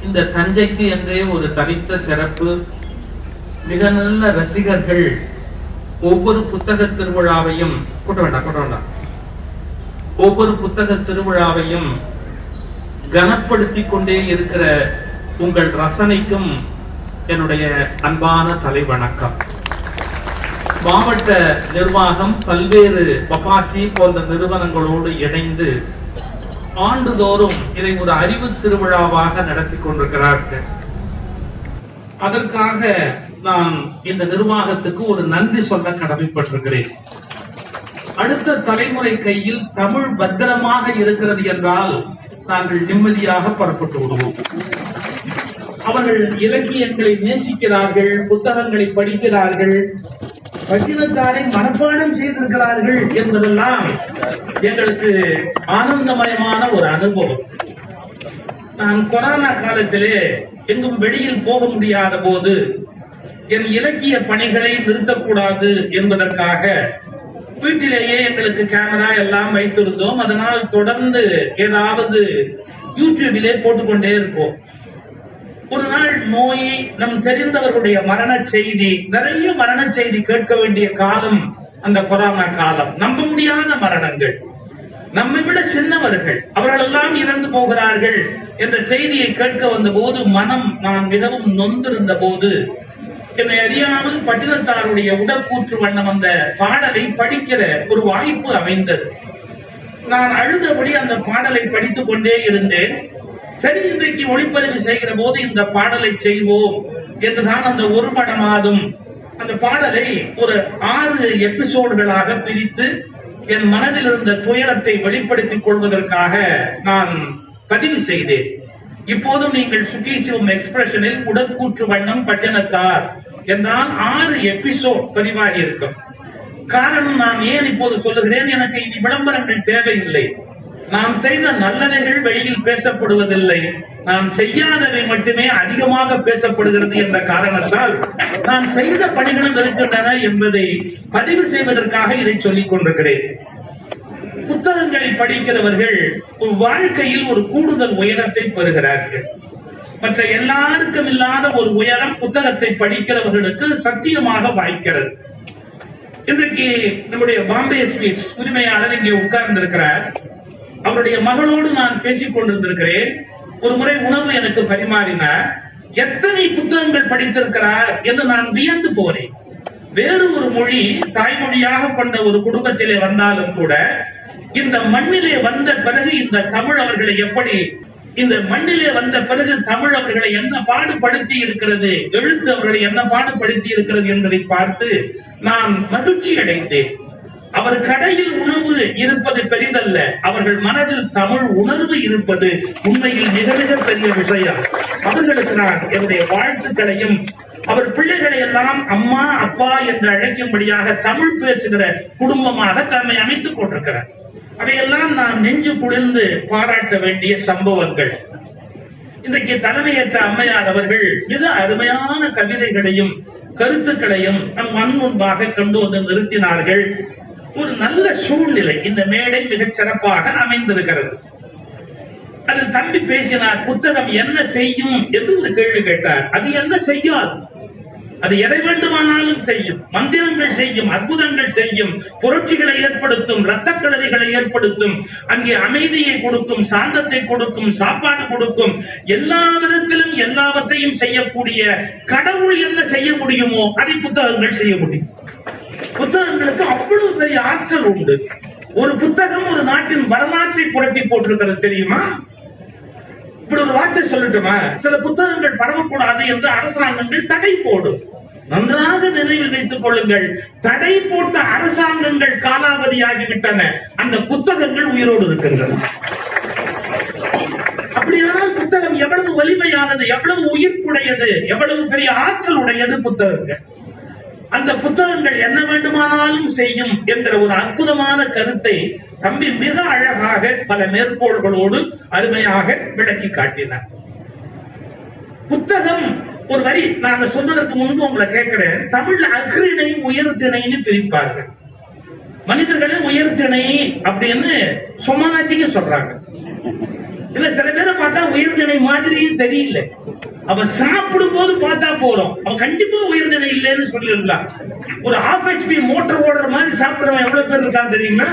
இந்த தஞ்சைக்கு என்றே ஒரு தனித்த சிறப்பு. மிக நல்ல ரசிகர்கள். ஒவ்வொரு புத்தக திருவிழாவையும் ஒவ்வொரு புத்தக திருவிழாவையும் கனப்படுத்தி கொண்டே இருக்கிற உங்கள் ரசனைக்கும் என்னுடைய அன்பான தலைவணக்கம். மாவட்ட நிர்வாகம் பல்வேறு பபாசி போன்ற நிறுவனங்களோடு இணைந்து ஆண்டுதோறும் இதை ஒரு அறிவு திருவிழாவாக நடத்தி கொண்டிருக்கிறார்கள். அதற்காக நான் இந்த நிர்வாகத்துக்கு ஒரு நன்றி சொல்ல கடமைப்பட்டிருக்கிறேன். அடுத்த தலைமுறை கையில் தமிழ் பத்திரமாக இருக்கிறது என்றால் நாங்கள் நிம்மதியாக புறப்பட்டு விடுவோம். அவர்கள் இலக்கியங்களை நேசிக்கிறார்கள், புத்தகங்களை படிக்கிறார்கள், பட்டினத்தாரை மனப்பாடம் செய்திருக்கிறார்கள் என்பதெல்லாம் எங்களுக்கு ஆனந்தமயமான ஒரு அனுபவம். நான் கொரோனா காலத்திலே எங்கும் வெளியில் போக முடியாத போது என் இலக்கிய பணிகளை நிறுத்தக்கூடாது என்பதற்காக வீட்டிலேயே எங்களுக்கு கேமரா எல்லாம் வைத்திருந்தோம். அதனால் தொடர்ந்து ஏதாவது யூடியூபிலே போட்டுக்கொண்டே இருப்போம். ஒரு நாள் நோய், நம் தெரிந்தவர்களுடைய மரண செய்தி, நிறைய மரண செய்தி கேட்க வேண்டிய காலம் அந்த கொரோனா காலம். நம்ப முடியாத மரணங்கள், நம்மை விட சின்னவர்கள், அவர்களெல்லாம் இறந்து போகிறார்கள் என்ற செய்தியை கேட்க வந்த போது நான் மிகவும் நொந்திருந்த போது என்னை அறியாமல் பட்டினத்தாருடைய உடற்கூற்று வண்ணம் அந்த பாடலை படிக்கிற ஒரு வாய்ப்பு அமைந்தது. நான் அழுதபடி அந்த பாடலை படித்துக் கொண்டே இருந்தேன். சரி, இன்றைக்கு ஒளிப்பதிவு செய்கிற போது இந்த பாடலை செய்வோம் என்றுதான் அந்த ஒரு மாதம் அந்த பாடலை ஒரு 6 எபிசோடுகளாக பிரித்து என் மனதில் இருந்த துயரத்தை வெளிப்படுத்திக் கொள்வதற்காக நான் பதிவு செய்தேன். இப்போதும் நீங்கள் சுகீசிவம் எக்ஸ்பிரஷனில் உடற்கூற்று வண்ணம் பட்டினத்தார் என்றால் 6 எபிசோட் பதிவாகி இருக்கும். காரணம் நான் ஏன் இப்போது சொல்லுகிறேன், எனக்கு இனி விளம்பரங்கள் தேவையில்லை. நான் செய்த நல்லவைகள் வெளியில் பேசப்படுவதில்லை, நான் செய்யாதவை மட்டுமே அதிகமாக பேசப்படுகிறது என்ற காரணத்தால் நான் செய்த பணிகளும் இருக்கின்றன என்பதை பதிவு செய்வதற்காக இதை சொல்லிக் கொண்டிருக்கிறேன். புத்தகங்களை படிக்கிறவர்கள் வாழ்க்கையில் ஒரு கூடுதல் உயரத்தை பெறுகிறார்கள். மற்ற எல்லாருக்கும் இல்லாத ஒரு உயரம் புத்தகத்தை படிக்கிறவர்களுக்கு சத்தியமாக வாய்க்கிறது. இன்றைக்கு நம்முடைய பாம்பே ஸ்வீட்ஸ் உரிமையாளர் இங்கே உட்கார்ந்து இருக்கிறார். அவருடைய மகளோடு நான் பேசிக் கொண்டிருந்திருக்கிறேன். ஒரு முறை உணவு எனக்கு பரிமாறினார். எத்தனை புத்தகங்கள் படித்திருக்கிறார் என்று நான் வியந்து போனேன். வேறு ஒரு மொழி தாய்மொழியாக கொண்ட ஒரு குடும்பத்திலே வந்தாலும் கூட இந்த மண்ணிலே வந்த பிறகு இந்த தமிழ் அவர்களை எப்படி, இந்த மண்ணிலே வந்த பிறகு தமிழ் அவர்களை என்ன பாடுபடுத்தி இருக்கிறது, எழுத்து அவர்களை என்ன பாடுபடுத்தி இருக்கிறது என்பதை பார்த்து நான் மகிழ்ச்சி அடைந்தேன். அவர் கடையில் உணவு இருப்பது பெரிதல்ல, அவர்கள் மனதில் தமிழ் உணர்வு இருப்பது உண்மையில் மிக மிக பெரிய விஷயம். அவர்களுக்கு நான் என்னுடைய வாழ்த்துக்களையும், அவர் பிள்ளைகளை எல்லாம் அம்மா அப்பா என்று அழைக்கும்படியாக தமிழ் பேசுகிற குடும்பமாக தன்னை அமைத்துக் கொண்டிருக்கிறார். அதையெல்லாம் நான் நெஞ்சு குளிர்ந்து பாராட்ட வேண்டிய சம்பவங்கள். இன்றைக்கு தலைமையேற்ற அம்மையார் அவர்கள் மிக அருமையான கவிதைகளையும் கருத்துக்களையும் நம் மண் முன்பாக கொண்டு வந்து நிறுத்தினார்கள். ஒரு நல்ல சூழ்நிலை, இந்த மேடை மிகச் சிறப்பாக அமைந்திருக்கிறது. அதில் தம்பி பேசினார், புத்தகம் என்ன செய்யும் என்று ஒரு கேள்வி கேட்டார். அது என்ன செய்யாது? அது எதை வேண்டுமானாலும் செய்யும். மந்திரங்கள் செய்யும், அற்புதங்கள் செய்யும், புரட்சிகளை ஏற்படுத்தும், இரத்த கலரிகளை ஏற்படுத்தும், அங்கே அமைதியை கொடுக்கும், சாந்தத்தை கொடுக்கும், சாப்பாடு கொடுக்கும், எல்லா விதத்திலும் எல்லாவற்றையும் செய்யக்கூடிய கடவுள் என்ன செய்ய முடியுமோ அதை புத்தகங்கள் செய்ய முடியும். புத்தகங்களுக்கு அவ்வளவு பெரிய ஆற்றல் உண்டு. ஒரு புத்தகம் ஒரு நாட்டின் வரலாற்றை புரட்டி போட்டிருக்கிறது தெரியுமா? இப்படி ஒரு வார்த்தை சொல்லட்டுமா, சில புத்தகங்கள் பரவக்கூடாது என்று அரசாங்கங்கள் தடை போடும். நன்றாக நினைவில் வைத்துக் கொள்ளுங்கள், தடை போட்ட அரசாங்கங்கள் காலாவதியாகிவிட்டன, அந்த புத்தகங்கள் உயிரோடு இருக்கின்றன. அப்படியானால் புத்தகம் எவ்வளவு வலிமையானது, எவ்வளவு உயிர்ப்புடையது, எவ்வளவு பெரிய ஆற்றல் உடையது புத்தகங்கள். அந்த புத்தகங்கள் என்ன வேண்டுமானாலும் செய்யும் என்கிற ஒரு அற்புதமான கருத்தை தம்பி மிக அழகாக பல மேற்கோள்களோடு அருமையாக விளக்கி காட்டினார். புத்தகம் ஒரு வரி நான் சொன்னதற்கு முன்பு உங்களை கேட்கிறேன். தமிழ்ல அஃறிணை உயர்திணைன்னு பிரிப்பார்கள். மனிதர்களே உயர்திணை அப்படின்னு சொமானாச்சிக்கு சொல்றாங்க. இல்ல சில பேரை பார்த்தா உயர்திணை மாதிரியே தெரியல, அவன் சாப்பிடும் போது பார்த்தா போறோம், அவன் கண்டிப்பா உயர்திணை இல்லைன்னு சொல்லிடலாம். ஒரு ½ HP மோட்டர் ஓடுற மாதிரி சாப்பிடுறவன் எவ்வளவு பேர் இருக்கான்னு தெரியுங்களா?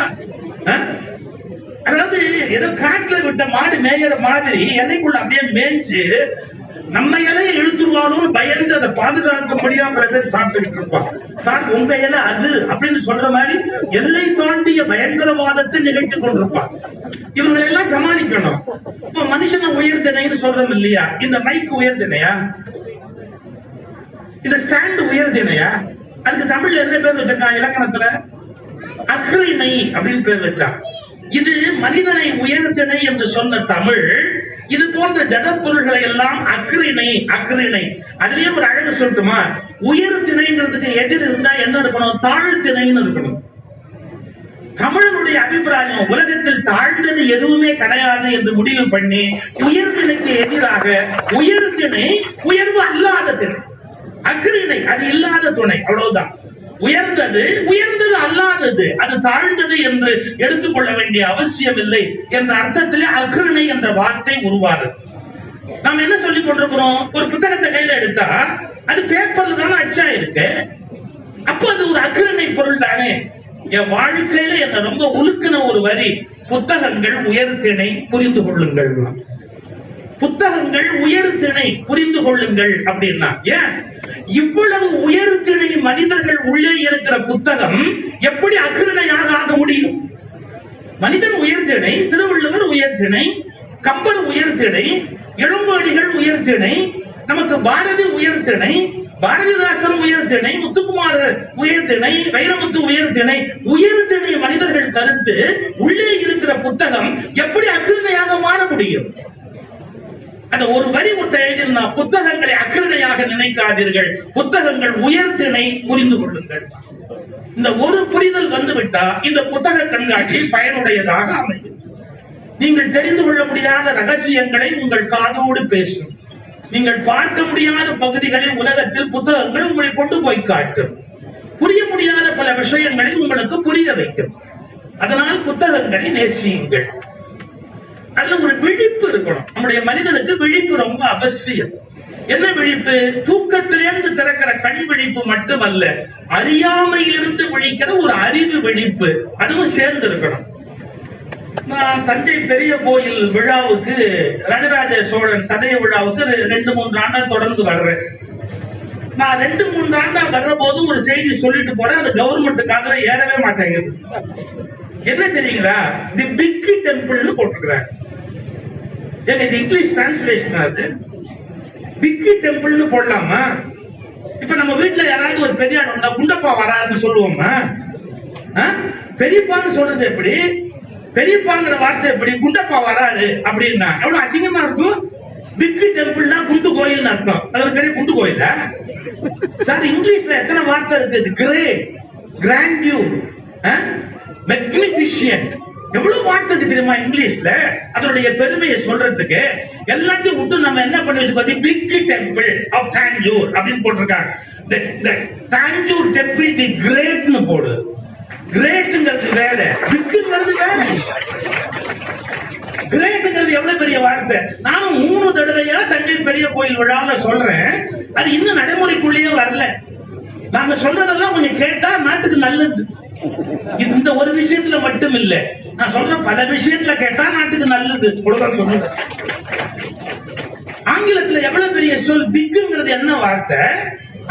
அதாவது ஏதோ காட்டுல விட்ட மாடு மேயற மாதிரி எல்லைக்குள்ள அப்படியே மேய்ஞ்சு நம்ம இலையை இழுத்துருவானு பயந்து அதை பாதுகாக்க முடியாம பல பேர் சாப்பிட்டு இருப்பான். சார் உங்க இலை அது அப்படின்னு சொல்ற மாதிரி எல்லை தாண்டிய பயங்கரவாதத்தை நிகழ்த்தி கொண்டிருப்பான். இவங்களை எல்லாம் சமாளிக்கணும். இப்ப மனுஷனை உயர்திணைன்னு சொல்றோம் இல்லையா? இந்த மைக் உயர்திணையா? இந்த ஸ்டாண்ட் உயர்திணையா? அதுக்கு தமிழ்ல என்ன பேர் வச்சிருக்கான் இலக்கணத்துல? அக்ரிணை அப்படின்னு பேர் வச்சான். இது மனிதனை உயர்திணை என்று சொன்ன தமிழ் இது போன்ற ஜட பொருள்களை எல்லாம் அக்ரிணை அக்ரிணை. அதுலயே ஒரு அழகு சொல்லட்டுமா? உயர்திணைங்கிறதுக்கு எதிர் இருந்தா என்ன இருக்கணும்? தாழ்த்திணைன்னு இருக்கணும். தமிழனுடைய அபிப்பிராயம் உலகத்தில் தாழ்ந்தது எதுவுமே கிடையாது என்று முடிவு பண்ணி உயர்திணைக்கு எதிராக உயர்திணை உயர்வு அல்லாத திணை, அக்ரிணை அது இல்லாத துணை, அவ்வளவுதான். உயர்ந்தது உயர்ந்தது அல்லாதது அது தாழ்ந்தது என்று எடுத்துக்கொள்ள வேண்டிய அவசியம் இல்லை என்ற அர்த்தத்திலே அக்ரிணை என்ற வார்த்தை உருவாது. நாம் என்ன சொல்லிக் கொண்டிருக்கிறோம்? ஒரு புத்தகத்தை கையில எடுத்தா அது பேப்பர்ல தானே அச்சா இருக்கு, அப்ப அது ஒரு அக்ரிணை பொருள் தானே. என் வாழ்க்கையில என்ன ரொம்ப உலுக்கின ஒரு வரி, புத்தகங்கள் உயர்திணை புரிந்து கொள்ளுங்கள். புத்தகங்கள் உயர்திணை புரிந்து கொள்ளுங்கள் அப்படின்னா ஏன்? இவ்வளவு உயர்திணை மனிதர்கள் உள்ளே இருக்கிற புத்தகம் எப்படி அக்ரிணையாக ஆக முடியும்? மனிதன் உயர்திணை, திருவள்ளுவர் உயர்திணை, கம்பர் உயர்திணை, இளங்கோடிகள் உயர்திணை, நமக்கு பாரதி உயர்திணை, பாரதிதாசன் உயர்திணை, முத்துக்குமார் உயர்திணை, வைரமுத்து உயர்திணை. உயர்திணை மனிதர்கள் கருத்து உள்ளே இருக்கிற புத்தகம் எப்படி அக்ரிணையாக மாற முடியும்? அந்த ஒரு வரி ஒருத்தர் எழுதினா, புத்தகங்களை அக்ரிணையாக நினைக்காதீர்கள், புத்தகங்கள் உயர்திணை புரிந்து கொள்ளுங்கள். இந்த ஒரு புரிதல் வந்துவிட்டா இந்த புத்தக கண்காட்சி பயனுடையதாக அமையும். நீங்கள் தெரிந்து கொள்ள முடியாத ரகசியங்களை உங்கள் காதோடு பேசும். நீங்கள் பார்க்க முடியாத பகுதிகளை உலகத்தில் புத்தகங்கள் உங்களை கொண்டு போய் காட்டும். புரிய முடியாத பல விஷயங்களை உங்களுக்கு புரிய வைக்கும். அதனால் புத்தகங்களை நேசியுங்கள். அதுல ஒரு விழிப்பு இருக்கணும். நம்முடைய மனிதனுக்கு விழிப்பு ரொம்ப அவசியம். என்ன விழிப்பு? தூக்கத்திலிருந்து திறக்கிற கண் விழிப்பு மட்டுமல்ல, அறியாமையிலிருந்து விழிக்கிற ஒரு அறிவு விழிப்பு, அதுவும் சேர்ந்து இருக்கணும். நான் தஞ்சை பெரிய கோயில் விழாவுக்கு, ராஜராஜ சோழன் சதய விழாவுக்கு 2-3 ஆண்டா தொடர்ந்து வர்றேன். நான் 2-3 ஆண்டா வர்ற போதும் ஒரு செய்தி சொல்லிட்டு போறேன், அது கவர்மெண்ட்டுக்காக ஏறவே மாட்டேங்குது. என்ன தெரியுங்களா? தி பிக் டெம்பிள்னு போட்டுக்கிறாங்க. இது இங்கிலீஷ் டிரான்ஸ்லேஷன். அது பிக் டெம்பிள்னு போடலாமா? இப்ப நம்ம வீட்டுல யாராவது ஒரு பெரிய ஆள் வந்தா குண்டப்பா வராருன்னு சொல்லுவோமா? பெரியப்பான்னு சொல்றது எப்படி? பெரியப்பாங்கிற வார்த்தை எப்படி? குண்டப்பா வராரு அப்படின்னா எவ்வளவு அசிங்கமா இருக்கும். பிக் டெம்பிள்னா குண்டு கோயில் அர்த்தம். அது ஒரு பெரிய குண்டு கோயில சார். இங்கிலீஷ்ல எத்தனை வார்த்தை இருக்கு? கிரேட், கிராண்டியூர், மேக்னிஃபிஷியன்ட், எவ்வளவு வார்த்தை தெரியுமா இங்கிலீஷ்ல? அதனுடைய பெருமையை சொல்றதுக்கு எல்லாத்தையும் விட்டு நம்ம என்ன பண்ணி வச்சு பிக் டெம்பிள் ஆஃப் தாஞ்சூர் அப்படின்னு போட்டிருக்காங்க. தாஞ்சூர் டெம்பிள் தி கிரேட்னு போடு. கிரேட்ங்கிறது வேற, பிக்ங்கிறது வேற. கிரேட்ங்கிறது எவ்வளவு பெரிய வார்த்தை. நானும் 3 தடவையா தஞ்சை பெரிய கோயில் விழாவில சொல்றேன், அது இன்னும் நடைமுறைக்குள்ளேயே வரல. நாங்க சொல்றதெல்லாம் கொஞ்சம் கேட்டா நாட்டுக்கு நல்லது. இந்த ஒரு விஷயத்துல மட்டும் இல்ல, நான் சொல்ற பல விஷயத்துல கேட்டா நாட்டுக்கு நல்லது. சொல்லுங்க, ஆங்கிலத்துல எவ்வளவு பெரிய சொல் பிக்ங்கிறது என்ன வார்த்தை.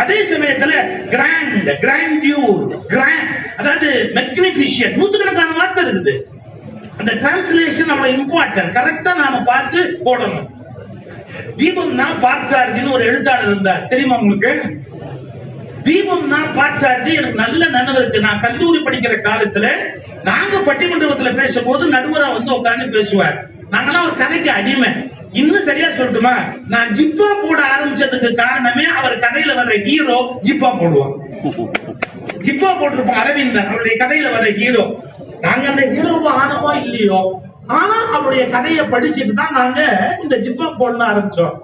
அதே சமயத்துல கிராண்ட், கிராண்டியூர், கிராண்ட், அதாவது மேக்னிஃபிஷியன்ட், நூற்றுக்கணக்கான வார்த்தை இருக்குது. அந்த டிரான்ஸ்லேஷன் அவ்வளவு இம்பார்ட்டன்ட். கரெக்டா நாம பார்த்து போடணும். தீபம் நான் பார்த்தசாரதின்னு ஒரு எழுத்தாளர் இருந்தார், தெரியுமா உங்களுக்கு? தீபம் நான் பார்த்தசாரதி எனக்கு நல்ல நினைவு இருக்கு. நான் கல்லூரி படிக்கிற காலத்துல நாங்க பட்டிமன்றத்துல பேசும்போது நடுவரா வந்து உட்கார்ந்து பேசுவார். நாங்கெல்லாம் ஒரு கதைக்கு அடிமை. இன்னும் சரியா சொல்லட்டுமா, நான் ஜிப்பா போட ஆரம்பிச்சதுக்கு காரணமே அவர் கதையில வர்ற ஹீரோ ஜிப்பா போடுவான். ஜிப்பா போட்டிருப்போம் அரவிந்தன், அவருடைய கதையில வர்ற ஹீரோ. நாங்க அந்த ஹீரோவை ஆனவோ இல்லையோ, ஆனா அவருடைய கதையை படிச்சுட்டு தான் நாங்க இந்த ஜிப்பா போட ஆரம்பிச்சோம்.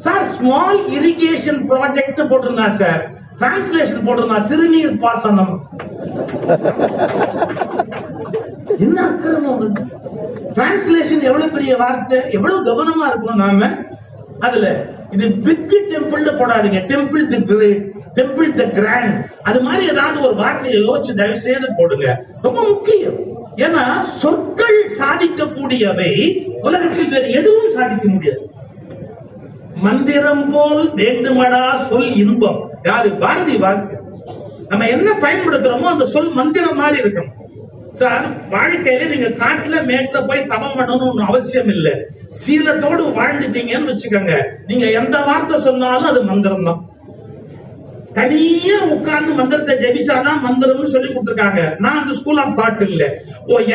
சார் ஸ்மால் இரிகேஷன் ப்ராஜெக்ட் போட்டிருந்தா சார், டிரான்ஸ்லேஷன் போட்டிருந்தா சிறுநீர் பாசனம். என்ன அக்கிரமம்? டிரான்ஸ்லேஷன் எவ்வளவு பெரிய வார்த்தை, எவ்வளவு கவனமா இருக்கணும் நாம அதுல. இது பிக் டெம்பிள் போடாதீங்க, டெம்பிள் தி கிரேட், டெம்பிள் தி கிராண்ட், அது மாதிரி ஏதாவது ஒரு வார்த்தையை யோசிச்சு தயவு செய்து போடுங்க, ரொம்ப முக்கியம். ஏன்னா சொற்கள் சாதிக்கக்கூடியவை உலகத்தில் வேறு எதுவும் சாதிக்க முடியாது. மந்திரம் போல் வேண்டுமடா சொல் இன்பம், யாரு? பாரதி வாக்கு. நம்ம என்ன பயன்படுத்துறோமோ அந்த சொல் மந்திரம் மாதிரி இருக்கணும் சார். வாழ்க்கையில நீங்க காட்டுல மேட்ல போய் தவம் பண்ணணும்னு அவசியம் இல்லை. சீலத்தோடு வாழ்ந்துட்டீங்கன்னு வச்சுக்கோங்க, நீங்க எந்த வார்த்தை சொன்னாலும் அது மந்திரம் தான். தனியா உட்கார்ந்து மந்திரத்தை ஜெபிச்சாதான் மந்திரம்னு சொல்லி கொடுத்துருக்காங்க. நான் அந்த ஸ்கூல் ஆஃப் தாட் இல்ல.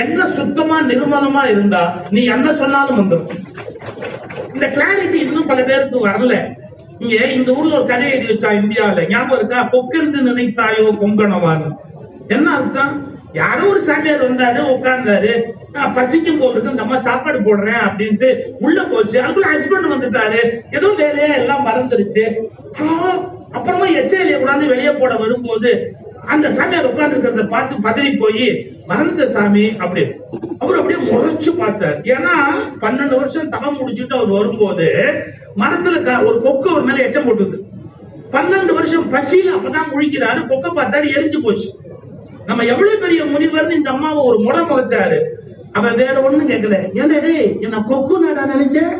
என்ன சுத்தமா நிர்மலமா இருந்தா நீ என்ன சொன்னாலும் மந்திரம். இந்த கிளாரிட்டி இன்னும் பல பேருக்கு வரல. இங்க இந்த ஊர்ல ஒரு கதை எழுதி வச்சா இந்தியாவில, ஞாபகம் இருக்கா? கொக்கென்று நினைத்தாயோ கொங்கணவான்னு. என்ன அர்த்தம்? யாரோ ஒரு சாமியார் வந்தாரு, உட்கார்ந்தாரு, பசிக்கும் போது இருக்கு, நம்ம சாப்பாடு போடுறேன் அப்படின்ட்டு உள்ள போச்சு. அதுக்குள்ள ஹஸ்பண்ட் வந்துட்டாரு, ஏதோ வேலையா எல்லாம் மறந்துருச்சு. அப்புறமா எச்சையில கூடாது வெளியே போட வரும்போது அந்த சாமியார் உட்கார்ந்து இருக்கிறத பார்த்து பதறி போய் மறந்த சாமி அப்படி அவர் அப்படியே முறைச்சு பார்த்தார். ஏன்னா 12 வருஷம் தவம் முடிச்சுட்டு அவர் வரும்போது மரத்துல ஒரு கொக்கு ஒரு மேல எச்சம் போட்டுது. 12 வருஷம் பசியில அப்பதான் முழிக்கிறாரு, கொக்க பார்த்தாரு, எரிஞ்சு போச்சு. நம்ம எவ்வளவு பெரிய முனிவர்னு இந்த அம்மாவை ஒரு முறைச்சாரு. அவன் வேற ஒண்ணு கேட்கல. ஏன்டா என்ன கொக்கு நாடா நினைச்சேன்,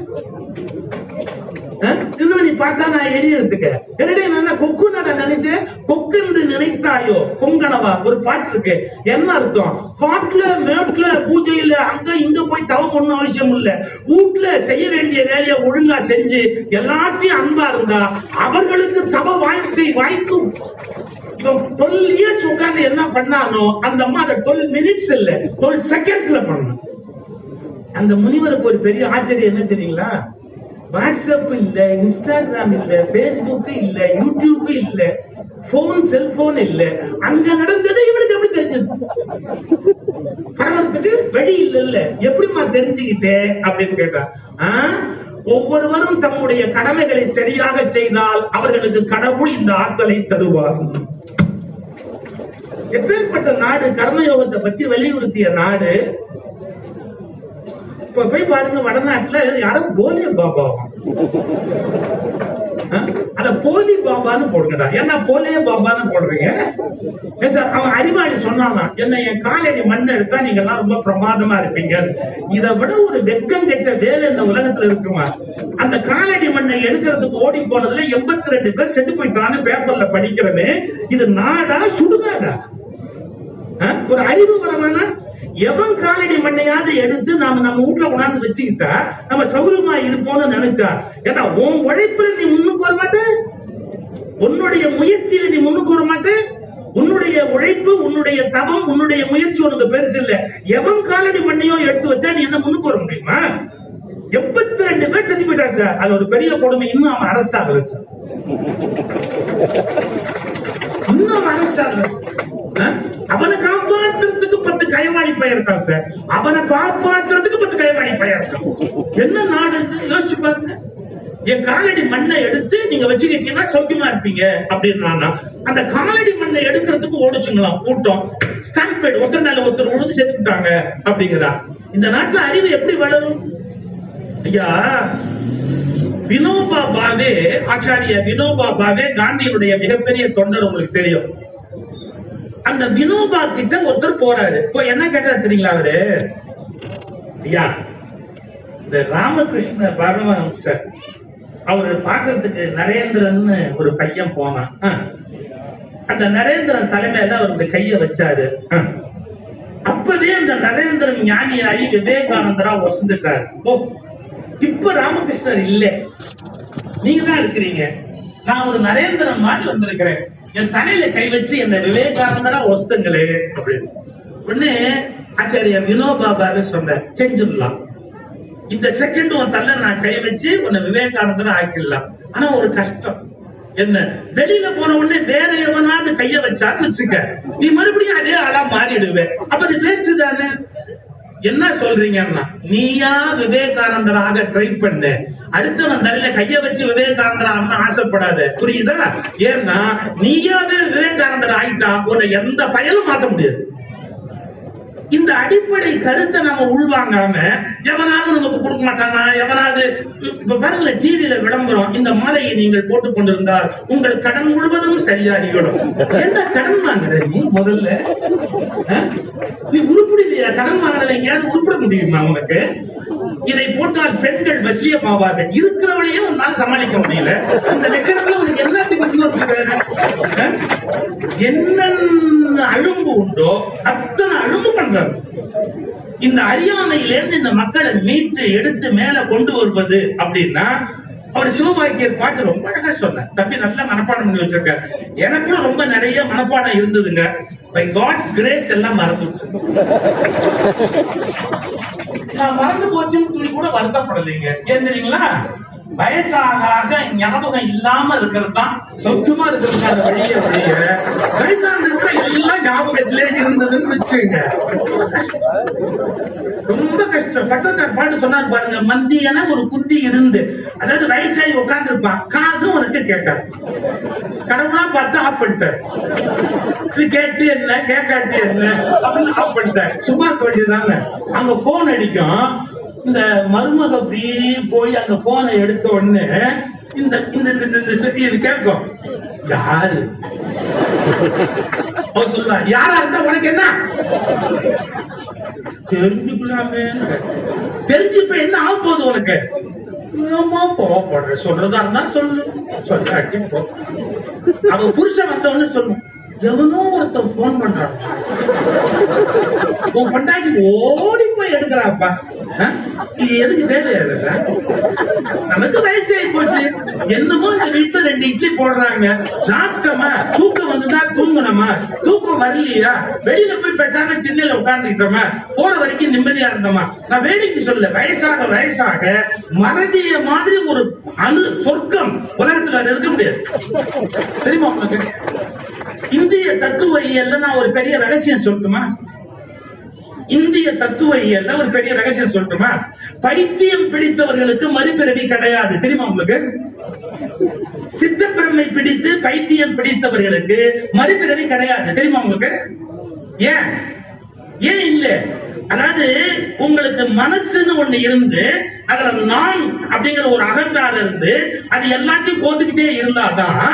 நீ பார்த்தா நான் எரியறதுக்கு என்னடே நான் கொக்கு நட நினைச்சேன். கொக்கென்று நினைத்தாயோ கொங்கணவா ஒரு பாட்டு இருக்கு. என்ன அர்த்தம்? காட்டுல மேட்ல பூஜையில அங்க இங்க போய் தவம் ஒண்ணும் அவசியம் இல்ல. வீட்டுல செய்ய வேண்டிய வேலையை ஒழுங்கா செஞ்சு எல்லாத்தையும் அன்பா இருந்தா அவர்களுக்கு தவ வாழ்க்கை வாய்க்கும். இவன் 12 இயர்ஸ் உட்கார்ந்து என்ன பண்ணானோ அந்த அம்மா அதை 12 மினிட்ஸ் இல்ல 12 செகண்ட்ஸ்ல பண்ணணும். அந்த முனிவருக்கு ஒரு பெரிய ஆச்சரியம் என்ன தெரியுங்களா? வாட்ஸ்அப் இல்ல, இன்ஸ்டாகிராம் இல்ல, பேஸ்புக் இல்ல, யூடியூப் இல்ல, போன் செல்போன் இல்ல. அங்க நடந்தது இவனுக்கு எப்படி தெரிஞ்சது? பரவத்துக்கு வழி இல்ல. எப்படிமா தெரிஞ்சுக்கிட்டே அப்படின்னு கேட்டா, ஒவ்வொருவரும் தம்முடைய கடமைகளை சரியாக செய்தால் அவர்களுக்கு கடவுள் இந்த ஆற்றலை தருவார். எப்பேற்பட்ட நாடு! கர்மயோகத்தை பத்தி வலியுறுத்திய நாடு. இப்ப போய் பாருங்க, வடநாட்டுல யாரும் போலே பாபா, அத போலி பாபான்னு போடுங்கடா. ஏன்னா போலே பாபான்னு போடுறீங்க. அவன் அறிவாளி சொன்னானா, என்ன என் காலடி மண் எடுத்தா நீங்க எல்லாம் ரொம்ப பிரமாதமா இருப்பீங்க. இதை விட ஒரு வெக்கம் கெட்ட வேலை இந்த உலகத்துல இருக்குமா? அந்த காலடி மண்ணை எடுக்கிறதுக்கு ஓடி போனதுல 82 பேர் செத்து போயிட்டான்னு பேப்பர்ல படிக்கிறமே. இது நாடா சுடுகாடா? ஒரு அறிவு வரவானா? எவன் காலடி மண்ணையாவது எடுத்து நாம நம்ம வீட்டுல கொண்டாந்து வச்சுக்கிட்டா நம்ம சௌரியமா இருப்போம்னு நினைச்சா, ஏன்னா உன் உழைப்புல நீ முன்னுக்கு வர மாட்ட, உன்னுடைய முயற்சியில நீ முன்னுக்கு வர மாட்ட. உன்னுடைய உழைப்பு, உன்னுடைய தவம், உன்னுடைய முயற்சி உனக்கு பெருசு இல்ல. எவன் காலடி மண்ணையோ எடுத்து வச்சா நீ என்ன முன்னுக்கு வர முடியுமா? 82 பேர் செத்து போயிட்டாரு சார். அது ஒரு பெரிய கொடுமை. இன்னும் அவன் அரெஸ்ட் ஆகல சார். இன்னும் அரெஸ்ட் ஆகல. அவனை காப்பாற்றுறதுக்கு 10 கைவாளி பையன் இருக்கான் சார். அவனை காப்பாற்றுறதுக்கு 10 கைவாளி பையன் இருக்கான். என்ன நாடு யோசிச்சு பாருங்க. என் காலடி மண்ணை எடுத்து நீங்க வச்சுக்கிட்டீங்கன்னா சௌக்கியமா இருப்பீங்க அப்படின்னா, அந்த காலடி மண்ணை எடுக்கிறதுக்கு ஓடிச்சுங்களாம் கூட்டம். ஸ்டாம்பேட், ஒருத்தர் மேல ஒருத்தர் உழுது சேர்த்துக்கிட்டாங்க அப்படிங்கிறா. இந்த நாட்டுல அறிவு எப்படி வளரும்? ஐயா, வினோபா பாவே, ஆச்சாரிய வினோபா பாவே காந்தியினுடைய மிகப்பெரிய தொண்டர், உங்களுக்கு தெரியும். அந்த வினோபா கிட்ட ஒருத்தர் போறாரு. என்ன கேட்டாரு தெரியுங்களா? அவரு, ஐயா, இந்த ராமகிருஷ்ண பரமஹம்சர் அவரு பாக்குறதுக்கு நரேந்திரன் ஒரு பையன் போனான். அந்த நரேந்திரன் தலைமையில அவருடைய கைய வச்சாரு. அப்பவே அந்த நரேந்திரன் ஞானியாகி விவேகானந்தரா வசந்துட்டாரு. இப்ப ராமகிருஷ்ணர் இல்ல, நீங்க தான் இருக்கிறீங்க. நான் ஒரு நரேந்திரன் மாதிரி வந்திருக்கிறேன். என் தலையில கை வச்சு என்ன விவேகானந்தரா வசத்துங்களே அப்படின்னு ஒண்ணு ஆச்சாரிய வினோபாபாவே சொன்ன, செஞ்சிடலாம். இந்த செகண்ட் உன் தள்ள நான் கை வச்சு உன்னை விவேகானந்தரா ஆக்கிடலாம். ஆனா ஒரு கஷ்டம் என்ன, வெளியில போன உடனே வேற எவனாவது கைய வச்சான்னு வச்சுக்க, நீ மறுபடியும் அதே ஆளா மாறிடுவேன். அப்ப அது வேஸ்ட் தானே. என்ன சொல்றீங்கன்னா, நீயா விவேகானந்தராக ட்ரை பண்ண, அடுத்தவன் தலையில கைய வச்சு விவேகானந்தரா ஆசைப்படாத, புரியுதா? ஏன்னா நீயாவே விவேகானந்தர் ஆயிட்டா உன்னை எந்த பயனும் மாத்த முடியாது. இந்த அடிப்படை கருத்தை நம்ம உள்வாங்காம எவனாவது நமக்கு கொடுக்க மாட்டானா, எவனாவது இப்ப பாருங்கள டிவியில விளம்பரம், இந்த மாலையை நீங்கள் போட்டுக் கொண்டிருந்தால் உங்கள் கடன் முழுவதும் சரியாகிவிடும். என்ன கடன் வாங்குற நீ? முதல்ல நீ உருப்படியா? கடன் வாங்குறத எங்கேயாவது உருப்பிட முடியுமா உனக்கு? இதை போட்டால் பெண்கள் வசியமாவார்கள். இருக்கிறவளையே ஒரு நாள் சமாளிக்க முடியல. இந்த லட்சணத்துல உனக்கு என்னென்ன அழும்பு உண்டோ அத்தனை அழும்பு பண்றாங்க. இந்த அறியாமையிலிருந்து இந்த மக்களை மீட்டு எடுத்து மேல கொண்டு வருவது அப்படின்னா, அவர் சிவபாக்கியர் பாட்டு ரொம்ப அழகா சொன்னார். தம்பி நல்லா மனப்பாடம் பண்ணி வச்சிருக்காரு. எனக்கும் ரொம்ப நிறைய மனப்பாடம் இருந்ததுங்க. பை காட்ஸ் கிரேஸ் எல்லாம் மறந்துச்சு. நான் மறந்து போச்சுன்னு துளி கூட வருத்தப்படலைங்க. ஏன் தெரியுங்களா? வயசாக ஞாபகம் இல்லாம இருக்கிறது தான் சௌக்கியமா இருக்கிறதுக்கான வழிய வயசாக இருக்கிற எல்லாம் ஞாபகத்திலே இருந்ததுன்னு வச்சுங்க. ரொம்ப கஷ்டம். பட்டத்தார் பாட்டு சொன்னார் பாருங்க, மந்தியன ஒரு குட்டி இருந்து, அதாவது வயசாகி உட்கார்ந்து இருப்பான், காதும் உனக்கு கேட்காது. கடவுளா பார்த்து ஆஃப் பண்ணிட்டார். கேட்டு என்ன கேட்காட்டு என்ன அப்படின்னு ஆஃப் பண்ணிட்டார். சும்மா இருக்க வேண்டியதுதாங்க. அங்க போன் அடிக்கும். இந்த மருமக அப்படி போய் அந்த போனை எடுத்த உடனே இந்த இது கேட்கும், யாரு சொல்லுவா, யாரா இருந்தா உனக்கு என்ன தெரிஞ்சுக்கலாமே. தெரிஞ்சுப்ப என்ன ஆக போகுது உனக்கு? போடுற சொல்றதா இருந்தா சொல்லு, சொல்லாட்டி போ. அவன் புருஷன் வந்தவன்னு சொல்லணும், எவனோ ஒருத்தன் போன் பண்றான், உன் பொண்டாட்டி ஓடி போய் எடுக்கிறாப்பா. இது எதுக்கு தேவையா? நமக்கு வயசாகி போச்சு. என்னமோ இந்த வீட்டுல 2 இட்லி போடுறாங்க, சாப்பிட்டோமா, தூக்கம் வந்துதா தூங்கணுமா, தூக்கம் வரலையா வெளியில போய் பேசாம திண்ணையில உட்கார்ந்துக்கிட்டோமா, போற வரைக்கும் நிம்மதியா இருந்தோமா. நான் வேடிக்கை சொல்ல, வயசாக வயசாக மறதிய மாதிரி ஒரு சொர்க்கம் உலகத்துல இருக்க முடியாது. தெரியுமா உங்களுக்கு? இந்திய தத்துவவியல்ல நான் ஒரு பெரிய ரகசியம் சொல்லட்டுமா? இந்திய தத்துவவியல்ல ஒரு பெரிய ரகசியம் சொல்லட்டுமா? பைத்தியம் பிடித்தவர்களுக்கு மறுபிறவி கிடையாது. தெரியுமா உங்களுக்கு? சித்தப்பிரமை பிடித்து பைத்தியம் பிடித்தவர்களுக்கு மறுபிறவி கிடையாது. தெரியுமா உங்களுக்கு? ஏன் ஏன் இல்ல? அதாவது உங்களுக்கு மனசுன்னு ஒண்ணு இருந்து அதுல நான் அப்படிங்கிற ஒரு அகங்காரம் இருந்து அது எல்லாத்தையும் போத்துக்கிட்டே இருந்தாதான்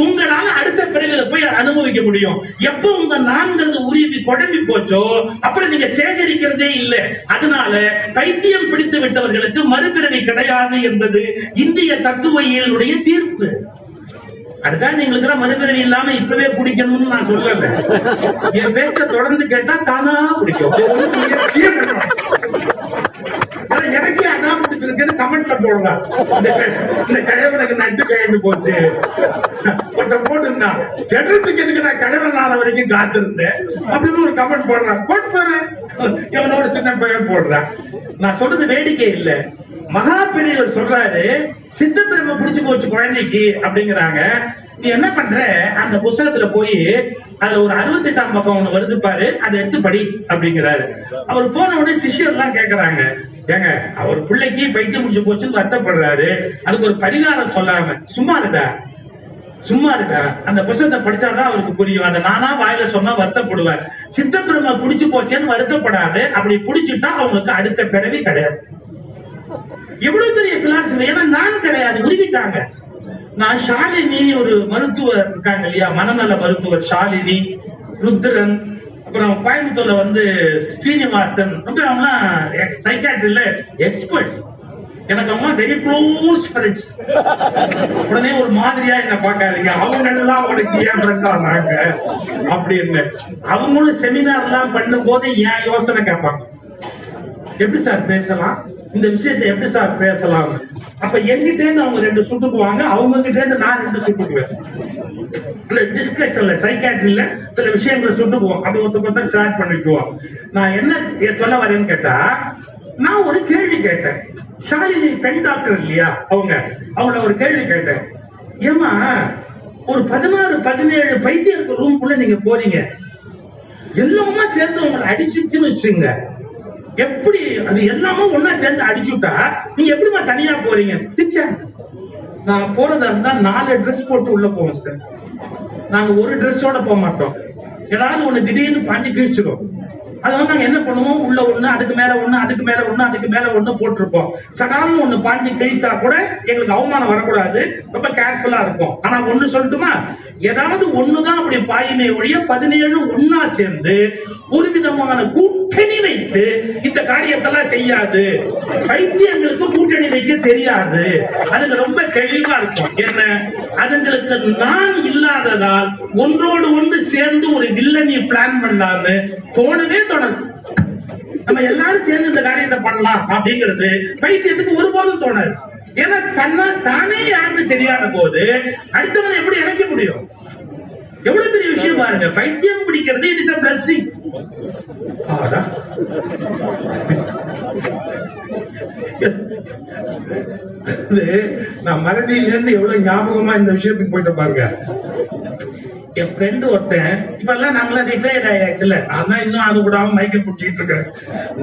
உங்களால அடுத்த பிறவில போய் அனுபவிக்க முடியும். எப்ப உங்க நான்கிறது உருவி குழம்பி போச்சோ அப்புறம் நீங்க சேகரிக்கிறதே இல்லை. அதனால பைத்தியம் பிடித்து விட்டவர்களுக்கு மறுபிறவி கிடையாது என்பது இந்திய தத்துவவியலுடைய தீர்ப்பு. அதுக்காக நீங்களுக்கு மறுபிறவி இல்லாம இப்பவே பிடிக்கணும்னு நான் சொல்லல. என் பேச்ச தொடர்ந்து கேட்டா தானா பிடிக்கும். எனக்கே அதான் பிடிச்சிருக்கு கமெண்ட்ல போடுறான். இந்த கிழவனுக்கு நட்டு கழிந்து போச்சு போட்டுருந்தான். கெடுறதுக்கு எதுக்கு நான் கிழவனாத வரைக்கும் காத்திருந்தேன் அப்படின்னு ஒரு கமெண்ட் போடுறான். போட்டு போறேன், எவனோட சின்ன பையன் போடுறான். நான் சொல்றது வேடிக்கை இல்ல. மகா பெரியவர் சொல்றாரு, சித்த பெருமை பிடிச்சு போச்சு குழந்தைக்கு அப்படிங்கிறாங்க. நீ என்ன பண்ற, அந்த புத்தகத்துல போய் அதுல ஒரு 68ஆம் பக்கம் ஒண்ணு வருது பாரு, அதை எடுத்து படி அப்படிங்கிறாரு. அவர் போன உடனே சிஷ்யர் எல்லாம் கேக்குறாங்க, ஏங்க அவர் பிள்ளைக்கு பைத்தியம் முடிச்சு போச்சுன்னு வருத்தப்படுறாரு, அதுக்கு ஒரு பரிகாரம் சொல்லாம சும்மா இருக்கா சும்மா இருக்கா? அந்த புத்தகத்தை படிச்சாதான் அவருக்கு புரியும். அதை நானா வாயில சொன்னா வருத்தப்படுவார். சித்தப்பெருமை பிடிச்சு போச்சேன்னு வருத்தப்படாது. அப்படி பிடிச்சிட்டா அவங்களுக்கு அடுத்த பிறவி கிடையாது. எவ்வளவு பெரிய பிலாசபி. ஏன்னா நான் கிடையாது, உருவிட்டாங்க. நான் ஷாலினி ஒரு மருத்துவர் இருக்காங்க இல்லையா, மனநல மருத்துவர் ஷாலினி, ருத்ரன், அப்புறம் கோயம்புத்தூர்ல ஸ்ரீனிவாசன், அவங்கலாம் சைக்காட்ரில எக்ஸ்பர்ட்ஸ். எனக்கு அவங்க வெரி க்ளோஸ் ஃப்ரெண்ட்ஸ். உடனே ஒரு மாதிரியா என்ன பாக்காதீங்க, அவங்க எல்லாம் அவனுக்கு ஏன் ஃப்ரெண்டாங்க அப்படின்னு. அவங்களும் செமினார் எல்லாம் பண்ணும் போது ஏன் யோசனை கேட்பாங்க, எப்படி சார் பேசலாம், இந்த விஷயத்தை எப்படி சார் பேசலாம். அப்ப என்கிட்ட இருந்து அவங்க 2 சுட்டுக்குவாங்க, அவங்க கிட்ட இருந்து நான் 2 சுட்டுக்குவேன். டிஸ்கஷன்ல சைக்காட்ரில சில விஷயங்களை சுட்டுக்குவோம், அப்படி ஒருத்தர் ஷேர் பண்ணிக்குவோம். நான் என்ன சொல்ல வரேன்னு கேட்டா, நான் ஒரு கேள்வி கேட்டேன். ஷாலினி பெண் டாக்டர் இல்லையா, அவங்கள ஒரு கேள்வி கேட்டேன். ஏமா ஒரு 16-17 பைத்தியருக்கு ரூம்குள்ள நீங்க போறீங்க, எல்லாமே சேர்ந்து உங்களை அடிச்சுன்னு வச்சுங்க, எப்படி அது எல்லாமே ஒன்னா சேர்ந்து அடிச்சுட்டா நீங்க எப்படிமா தனியா போறீங்க? சிச்சா, நான் போறதா இருந்தா 4 ட்ரெஸ் போட்டு உள்ள போவோம் சார். நாங்க ஒரு ட்ரெஸ்ஸோட போக மாட்டோம். ஏதாவது ஒண்ணு திடீர்னு பாஞ்சு கிழிச்சிடும். அதனால நாங்க என்ன பண்ணுவோம், உள்ள ஒண்ணு, அதுக்கு மேல ஒண்ணு, அதுக்கு மேல ஒண்ணு, அதுக்கு மேல ஒண்ணு போட்டிருப்போம். சடான்னு ஒண்ணு பாஞ்சு கிழிச்சா கூட எங்களுக்கு அவமானம் வரக்கூடாது, ரொம்ப கேர்ஃபுல்லா இருக்கும். ஆனா ஒண்ணு சொல்லட்டுமா, ஏதாவது ஒண்ணுதான் அப்படி பாயுமே ஒழிய 17 ஒன்னா சேர்ந்து ஒரு விதமான கூட்டணி வைத்து இந்த காரியத்தெல்லாம் செய்யாது. பைத்தியங்களுக்கு கூட்டணி வைக்க தெரியாது, அதுக்கு ரொம்ப தெளிவா இருக்கும். என்ன, அதுங்களுக்கு நான் இல்லாததால் ஒன்றோடு ஒன்று சேர்ந்து ஒரு வில்லனி பிளான் பண்ணலான்னு தோணவே தோணாது. நம்ம எல்லாரும் சேர்ந்து இந்த காரியத்தை பண்ணலாம் அப்படிங்கிறது பைத்தியத்துக்கு ஒருபோதும் தோணாது. ஏன்னா தானே யாருக்கு தெரியாத போது அடுத்தவன் எப்படி இணைக்க முடியும்? எவ்வளவு பெரிய விஷயம் பாருங்க. பைத்தியம் பிடிக்கிறது இட் இஸ் a blessing. நான் மறதியில இருந்து எவ்வளவு ஞாபகமா இந்த விஷயத்துக்கு போயிட்டு பாருங்க. என் ஃப்ரெண்டு ஒருத்தன், இப்ப எல்லாம் நாங்களாம் ரிட்டையர்ட் ஆயாச்சுல, அதான் இன்னும் அது கூட மைக்க பிடிச்சிட்டு இருக்கேன்.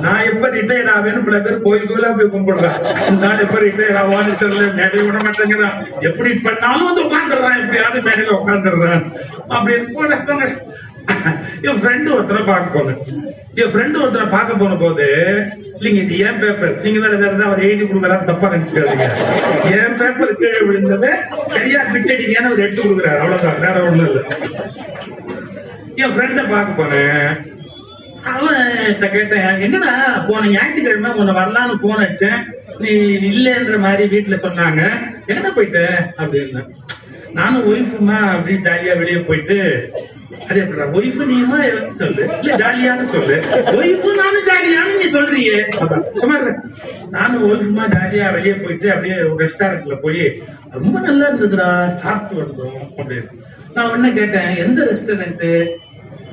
நான் எப்ப ரிட்டையர்ட் ஆவேன்னு பல பேர் கோயில் கோயிலா போய் கும்பிடுறேன். நான் எப்ப ரிட்டையர்ட் ஆவான்னு தெரியல, மேடை விட மாட்டேங்கிறான். எப்படி பண்ணாலும் வந்து உட்காந்துடுறான், எப்படியாவது மேடையில உட்காந்துடுறான் அப்படின்னு போன. என் ஃப்ரெண்டு ஒருத்தரை பார்க்க போன போது, இல்லைங்க இது ஏன் பேப்பர், நீங்க வேற ஏதாவது அவர் எழுதி கொடுக்குறாரு தப்பா நினைச்சுக்காதீங்க, என் பேப்பர் கீழே விழுந்தது சரியா பிட்டடிங்கன்னு அவர் எடுத்து கொடுக்குறாரு, அவ்வளவுதான், வேற ஒண்ணும் இல்லை. என் ஃப்ரெண்ட பார்க்க போனேன். அவன் கேட்டேன், என்னடா போன ஞாயிற்றுக்கிழமை உன்னை வரலான்னு போன் வச்சேன், நீ இல்லைன்ற மாதிரி வீட்டுல சொன்னாங்க, என்ன போயிட்ட அப்படின்னு. நானும் ஒய்ஃபுமா அப்படி ஜாலியா வெளியே போயிட்டு, அது எப்படா ஒய்ஃபு நீமா சொல்லு, இல்ல ஜாலியான்னு சொல்லு, ஒய்ஃபு நானும் ஜாலியான்னு நீ சொல்றியே, சும்மா நானும் ஒய்ஃபுமா ஜாலியா வெளியே போயிட்டு அப்படியே ஒரு ரெஸ்டாரண்ட்ல போய் ரொம்ப நல்லா இருந்ததுடா, சாப்பிட்டு வந்தோம் அப்படின்னு. நான் உடனே கேட்டேன், எந்த ரெஸ்டாரண்ட்,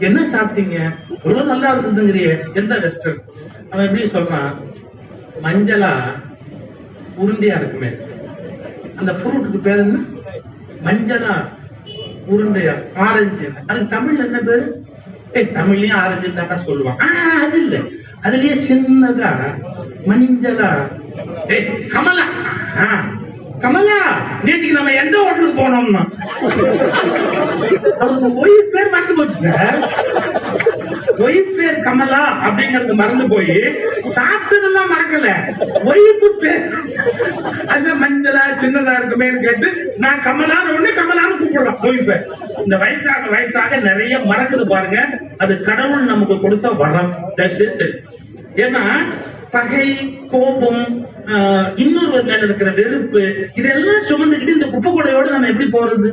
என்ன சாப்பிட்டீங்க, எவ்வளவு நல்லா இருந்ததுங்கிறியே, எந்த ரெஸ்டாரண்ட்? அவன் எப்படி சொல்றான், மஞ்சளா உருண்டையா இருக்குமே அந்த ஃப்ரூட்டுக்கு பேர் என்ன, மஞ்சளா உருண்டையா, ஆரஞ்சு, அதுக்கு தமிழ்ல என்ன பேரு? தமிழ்லயும் ஆரஞ்சு தான் சொல்லுவான். அது இல்ல, அதுலயே சின்னதா மஞ்சளா, கமலா. கமலா, நேற்றுக்கு நம்ம எந்த ஹோட்டலுக்கு போனோம்னா அவருக்கு ஒய்ஃப் பேர் மறந்து போச்சு சார். ஒய்ஃப் பேர் கமலா அப்படிங்கறது மறந்து போய் சாப்பிட்டதெல்லாம் மறக்கல, ஒய்ஃப் பேர் அது மஞ்சளா சின்னதா இருக்குமே கேட்டு நான் கமலான்னு ஒண்ணு கமலான்னு கூப்பிடலாம் ஒய்ஃப். இந்த வயசாக நிறைய மறக்குது பாருங்க, அது கடவுள் நமக்கு கொடுத்த வரம். தெரிஞ்சு, ஏன்னா பகை, கோபம், இன்னொருவர் மேல இருக்கிற வெறுப்பு, இதெல்லாம் சுமந்துக்கிட்டு இந்த குப்பை கூடையோட நம்ம எப்படி போறது?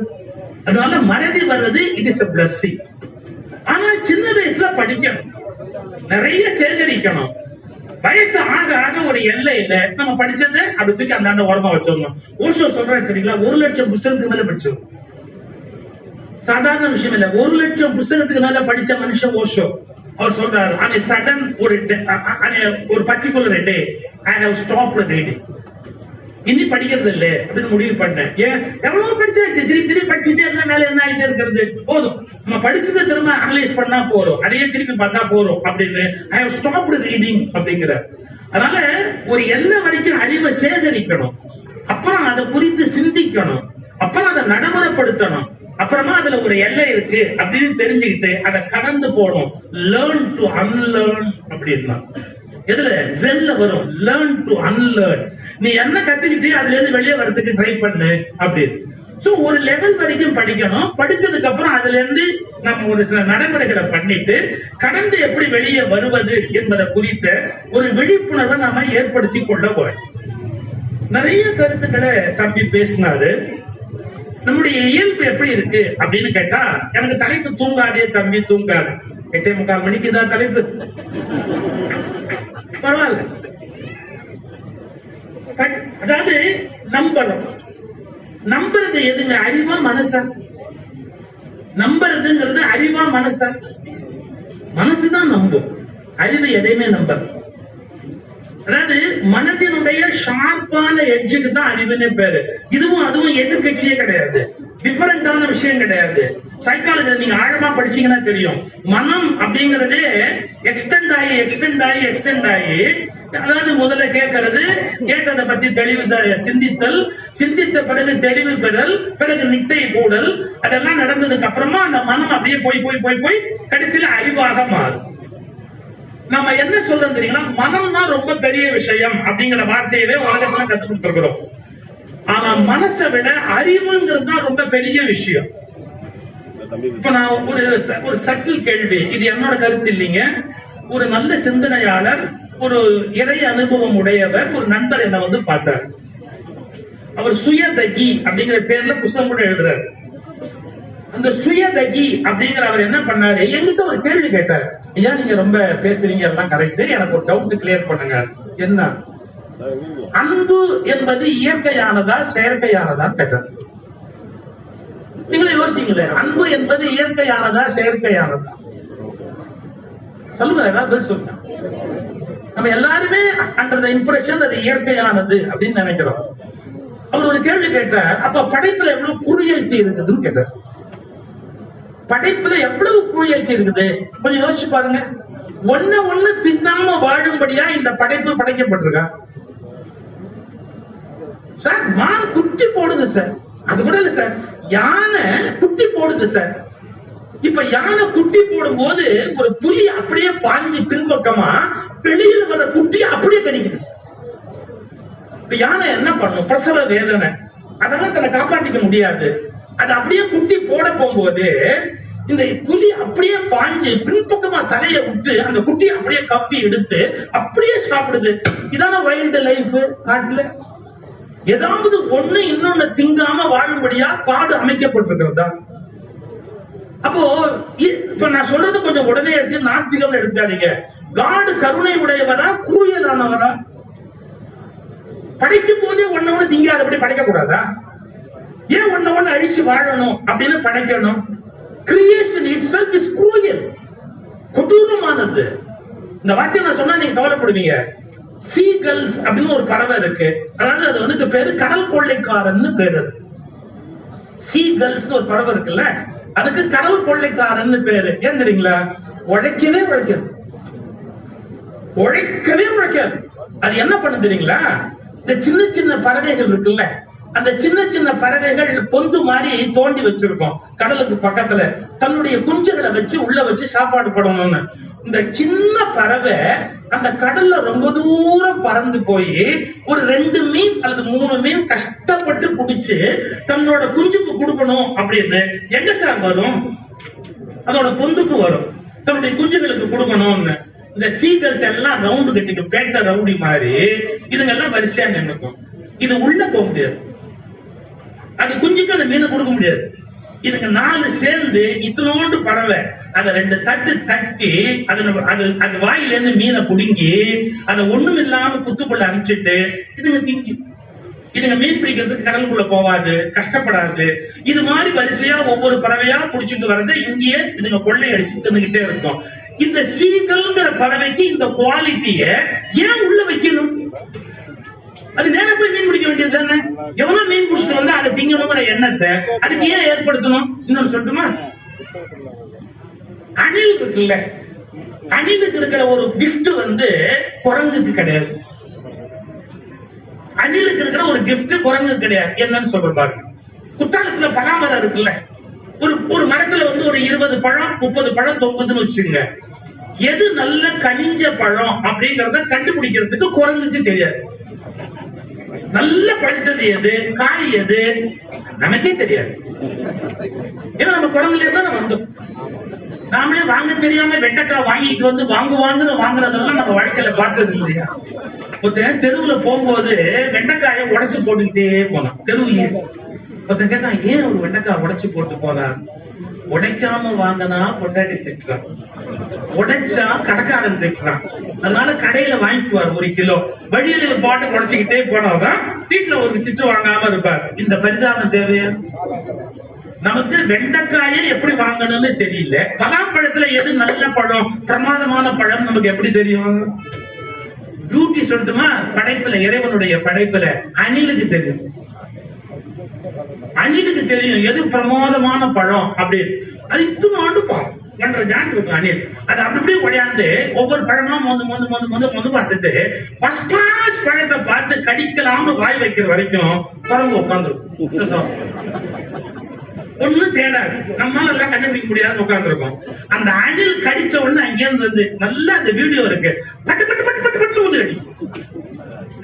அதனால மறதி வர்றது இட் இஸ் a blessing. ஆனா சின்ன வயசுல படிக்கணும், நிறைய சேகரிக்கணும். வயசு ஆக ஆக ஒரு எல்லை இல்ல, நம்ம படிச்சதை அப்படி தூக்கி அந்த ஓரமா வச்சிடணும். ஓஷோ சொல்றாரு தெரியுங்களா, 1,00,000 புத்தகத்துக்கு மேல படிச்சோம். சாதாரண விஷயம் இல்ல, 1,00,000 புத்தகத்துக்கு மேல படிச்ச மனுஷன் ஓஷோ. அவர் சொல்றாரு, on a sudden ஒரு particular day I have stopped reading. இனி படிக்கிறது இல்ல அப்படின்னு முடிவு பண்ணேன். ஏன், எவ்வளவு படிச்சாச்சு, திருப்பி படிச்சுட்டே இருந்தா மேல என்ன ஆகிட்டே இருக்கிறது, போதும் நம்ம படிச்சதை திரும்ப அனலைஸ் பண்ணா போறோம், அதையே திருப்பி பார்த்தா போறோம் அப்படின்னு I have stopped reading அப்படிங்கிற. அதனால ஒரு எல்லை வரைக்கும் அறிவை சேகரிக்கணும், அப்புறம் அதை குறித்து சிந்திக்கணும், அப்புறம் அதை நடைமுறைப்படுத்தணும், அப்புறமா அதுல ஒரு எல்லை இருக்கு அப்படின்னு தெரிஞ்சுக்கிட்டு அதை கடந்து போகணும். லேர்ன் டு அன்லேர்ன் அப்படின்னா எதுல ஜென்ல வரும், லேர்ன் டு அன்லேர்ன். நீ என்ன கத்துக்கிட்டு அதுல இருந்து வெளியே வரதுக்கு ட்ரை பண்ணு அப்படின்னு. சோ ஒரு லெவல் வரைக்கும் படிக்கணும், படிச்சதுக்கு அப்புறம் அதுல இருந்து நம்ம ஒரு சில நடைமுறைகளை பண்ணிட்டு கடந்து எப்படி வெளியே வருவது என்பதை குறித்த ஒரு விழிப்புணர்வை நாம ஏற்படுத்தி கொள்ள வேண்டும். நிறைய கருத்துக்களை தம்பி பேசினாரு. நம்முடைய இயல்பு எப்படி இருக்கு அப்படின்னு கேட்டா, எனக்கு தலைப்பு தூங்காதே தம்பி தூங்காது, 8:45 மணிக்கு தான் தலைப்பு, பரவாயில்ல. அதாவது நம்பணும். நம்புறது எதுங்க, அறிவா மனசா? நம்புறதுங்கிறது அறிவா மனசா? மனசுதான் நம்பும், அறிவு எதையுமே நம்பும். அதாவது மனதினுடைய ஷார்ப்பான எட்ஜுக்கு தான் அறிவுன்னு பேரு. இதுவும் அதுவும் எதிர்கட்சியே கிடையாது, டிஃபரெண்டான விஷயம் கிடையாது. சைக்காலஜி நீங்க ஆழமா படிச்சீங்கன்னா தெரியும். மனம் அப்படிங்கறதே எக்ஸ்டெண்ட் ஆகி அதாவது முதல்ல கேட்கறது, கேட்டதை பத்தி தெளிவு சிந்தித்தல், சிந்தித்த பிறகு தெளிவு பெறல், பிறகு நிட்டை கூடல், அதெல்லாம் நடந்ததுக்கு அப்புறமா அந்த மனம் அப்படியே போய் கடைசியில அறிவாக மாறும். நம்ம என்ன சொல்றோம் தெரியுங்களா, மனம் தான் ரொம்ப பெரிய விஷயம் அப்படிங்கிற வார்த்தையவே உலகத்துல கத்து கொடுத்துருக்கிறோம். ஆனா மனசை விட அறிவுங்கிறது தான் ரொம்ப பெரிய விஷயம். இப்ப நான் ஒரு சட்டில் கேள்வி, இது என்னோட கருத்து இல்லைங்க. ஒரு நல்ல சிந்தனையாளர், ஒரு இறை அனுபவம் உடையவர் ஒரு நண்பர் என்ன வந்து பார்த்தார். அவர் சுயதகி அப்படிங்கிற பேர்ல புத்தகம் கூட எழுதுறாரு. அந்த சுயதகி அப்படிங்கிற அவர் என்ன பண்ணாரு, என்கிட்ட ஒரு கேள்வி கேட்டார். ஐயா நீங்க ரொம்ப பேசுறீங்க, எல்லாம் கரெக்ட், எனக்கு ஒரு டவுட் கிளியர் பண்ணுங்க. என்ன, அன்பு என்பது இயற்கையானதா செயற்கையானதா கேட்டார். நீங்களே யோசிங்களே, அன்பு என்பது இயற்கையானதா செயற்கையானதா? சொல்லுங்க, ஏதாவது சொல்லுங்க. நம்ம எல்லாருமே அண்டர் த இம்ப்ரெஷன் அது இயற்கையானது அப்படின்னு நினைக்கிறோம். அவர் ஒரு கேள்வி கேட்டார், அப்ப படைப்புல எவ்வளவு குறியெழுத்து இருக்குதுன்னு கேட்டார். படைப்புல எவ்வளவு குறியெழுத்து இருக்குது கொஞ்சம் யோசிச்சு பாருங்க. ஒண்ணு தின்னாம வாழும்படியா இந்த படைப்பு படைக்கப்பட்டிருக்கா? சார் மான் குட்டி போடுது சார், அது கூட இல்ல சார், யானை குட்டி போடுது சார். இப்ப யானை குட்டி போடும் போது ஒரு புலி அப்படியே பாஞ்சு பின்பக்கமா வெளியில வர குட்டி அப்படியே கடிக்குது சார். இப்ப யானை என்ன பண்ணும், பிரசவ வேதனை, அதெல்லாம் தன்னை காப்பாற்றிக்க முடியாது. அது அப்படியே குட்டி போட போகும்போது இந்த புலி அப்படியே பாஞ்சு பின்பக்கமா தலைய விட்டு அந்த குட்டியை அப்படியே கப்பி எடுத்து அப்படியே சாப்பிடுது. இதான வைல்டு லைஃப். காட்டுல ஏதாவது ஒண்ணு இன்னொன்னு திங்காம வாழும்படியா காடு அமைக்கப்பட்டிருக்கிறதா? அப்போ இப்ப நான் சொல்றது கொஞ்சம் உடனே எடுத்து நாஸ்திகம் எடுக்காதீங்க. காடு கருணை உடையவரா குறுயலானவரா? படைக்கும் போதே ஒண்ணு திங்காதபடி படைக்க கூடாதா? ஏன் ஒண்ணு அழிச்சு வாழணும் அப்படின்னு படைக்கணும்? கிரியேஷன் இட்செல்ஃப் இஸ் க்ரூயல், கொடூரமானது. இந்த வார்த்தையை நான் சொன்னா நீங்க கவலைப்படுவீங்க. சீகல்ஸ் அப்படின்னு ஒரு பறவை இருக்கு, அதாவது அது வந்து பேரு கடல் கொள்ளைக்காரன்னு பேரு. சீகல்ஸ் ஒரு பறவை இருக்குல்ல, அதுக்கு கடல் கொள்ளைக்காரன்னு பேரு. ஏன் தெரியுங்களா? உழைக்கவே உழைக்காது. அது என்ன பண்ணு தெரியுங்களா, இந்த சின்ன சின்ன பறவைகள் இருக்குல்ல, அந்த சின்ன சின்ன பறவைகள் பொந்து மாதிரி தோண்டி வச்சிருக்கோம் கடலுக்கு பக்கத்துல, தன்னுடைய குஞ்சுகளை வச்சு உள்ள வச்சு சாப்பாடு போடணும்னு. இந்த சின்ன பறவை அந்த கடல்ல ரொம்ப தூரம் பறந்து போய் ஒரு 2 மீன் அல்லது 3 மீன் கஷ்டப்பட்டு குடிச்சு தன்னோட குஞ்சுக்கு கொடுக்கணும் அப்படின்னு எங்க சார் வரும்? அதோட பொந்துக்கு வரும், தன்னுடைய குஞ்சுகளுக்கு கொடுக்கணும்னு. இந்த சீகல்ஸ் எல்லாம் ரவுண்டு கட்டிக்கு பேட்ட ரவுடி மாதிரி இதுங்க எல்லாம் வரிசையா நின்னுக்கும். இது உள்ள போக முடியாது, அது குஞ்சுக்கு அந்த மீனை கொடுக்க முடியாது. இதுக்கு 4 சேர்ந்து இத்தனோண்டு பறவை அதை 2 தட்டு தட்டி அது வாயில இருந்து மீனை புடுங்கி அதை ஒண்ணும் இல்லாம குத்துக்குள்ள அனுப்பிச்சிட்டு இதுங்க திங்கி. இதுங்க மீன் பிடிக்கிறதுக்கு கடலுக்குள்ள போவாது, கஷ்டப்படாது. இது மாதிரி வரிசையா ஒவ்வொரு பறவையா புடிச்சிட்டு வரது இங்கேயே இதுங்க கொள்ளை அடிச்சு தின்னுகிட்டே இருக்கும். இந்த சீகல்ங்கிற பறவைக்கு இந்த குவாலிட்டிய ஏன் உள்ள வைக்கணும்? அது நேரம் போய் மீன் பிடிக்க வேண்டியது தானே. எவ்வளவு மீன் பிடிச்சிட்டு வந்தா அதை திங்கணுங்கிற எண்ணத்தை அதுக்கு ஏன் ஏற்படுத்தணும்? இன்னொன்னு சொல்லட்டுமா, அணில் இருக்குல்ல, அணிலுக்கு இருக்கிற ஒரு கிஃப்ட் வந்து குரங்குக்கு கிடையாது. அணிலுக்கு இருக்கிற ஒரு கிஃப்ட் குரங்குக்கு கிடையாது. என்னன்னு சொல்ற பாருங்க. குற்றாலத்துல பலாமரம் இருக்குல்ல, ஒரு மரத்துல வந்து ஒரு 20 பழம் 30 பழம் தொங்குதுன்னு வச்சுங்க. எது நல்ல கனிஞ்ச பழம் அப்படிங்கறத கண்டுபிடிக்கிறதுக்கு குரங்குக்கு தெரியாது. நல்ல பழுத்தது எது, காய் எது நமக்கே தெரியாது. ஏன்னா நம்ம குரங்குல இருந்தா நம்ம வந்தோம். நாமளே வாங்க தெரியாம வெண்டைக்காய் வாங்கிட்டு வந்து வாங்குறதெல்லாம் நம்ம வாழ்க்கையில பார்த்தது இல்லையா? ஒருத்தன் தெருவுல போகும்போது வெண்டைக்காயை உடைச்சு போட்டுக்கிட்டே போனான் தெருவுலயே. ஒருத்தன் கேட்டான், ஏன் ஒரு வெண்டைக்காய் உடைச்சு போட்டு போனான்? உடைக்காம வாங்கினா பொண்டாட்டி திட்டுறான், உடைச்சா கடைக்காரன் திட்டுறான். அதனால கடையில வாங்கிக்குவார் 1 கிலோ. வழியில பாட்டு உடைச்சுக்கிட்டே போனாதான் வீட்டுல ஒரு திட்டு வாங்காம இருப்பார். இந்த பரிதாபம் தேவையா? நமக்கு வெண்டைக்காயை எப்படி வாங்கணும்னு தெரியல. பலாப்பழத்துல எது நல்ல பழம், பிரமாதமான பழம் நமக்கு எப்படி தெரியும்? பியூட்டி சொல்லட்டுமா, படைப்புல, இறைவனுடைய படைப்புல அணிலுக்கு தெரியும். அணிலுக்கு தெரியும் எது பிரமாதமான பழம் அப்படின்னு. அது இத்தனோண்டு பழம் 1.5 ஜான் இருக்கும் அணில். அது அப்படி ஒடையாந்து ஒவ்வொரு பழமா மொந்து பார்த்துட்டு ஃபர்ஸ்ட் கிளாஸ் பழத்தை பார்த்து கடிக்கலாம்னு வாய் வைக்கிற வரைக்கும் குரங்கு உட்காந்துருக்கும். ஒண்ணு தேடாது, நம்மளால எல்லாம் கண்டுபிடிக்க முடியாது உட்கார்ந்துருக்கோம். அந்த அணில் கடிச்ச உடனே அங்கேயிருந்து வந்து நல்லா அந்த வீடியோ இருக்கு, பட்டு பட்டு பட்டு பட்டு பட்டு ஊது அடி.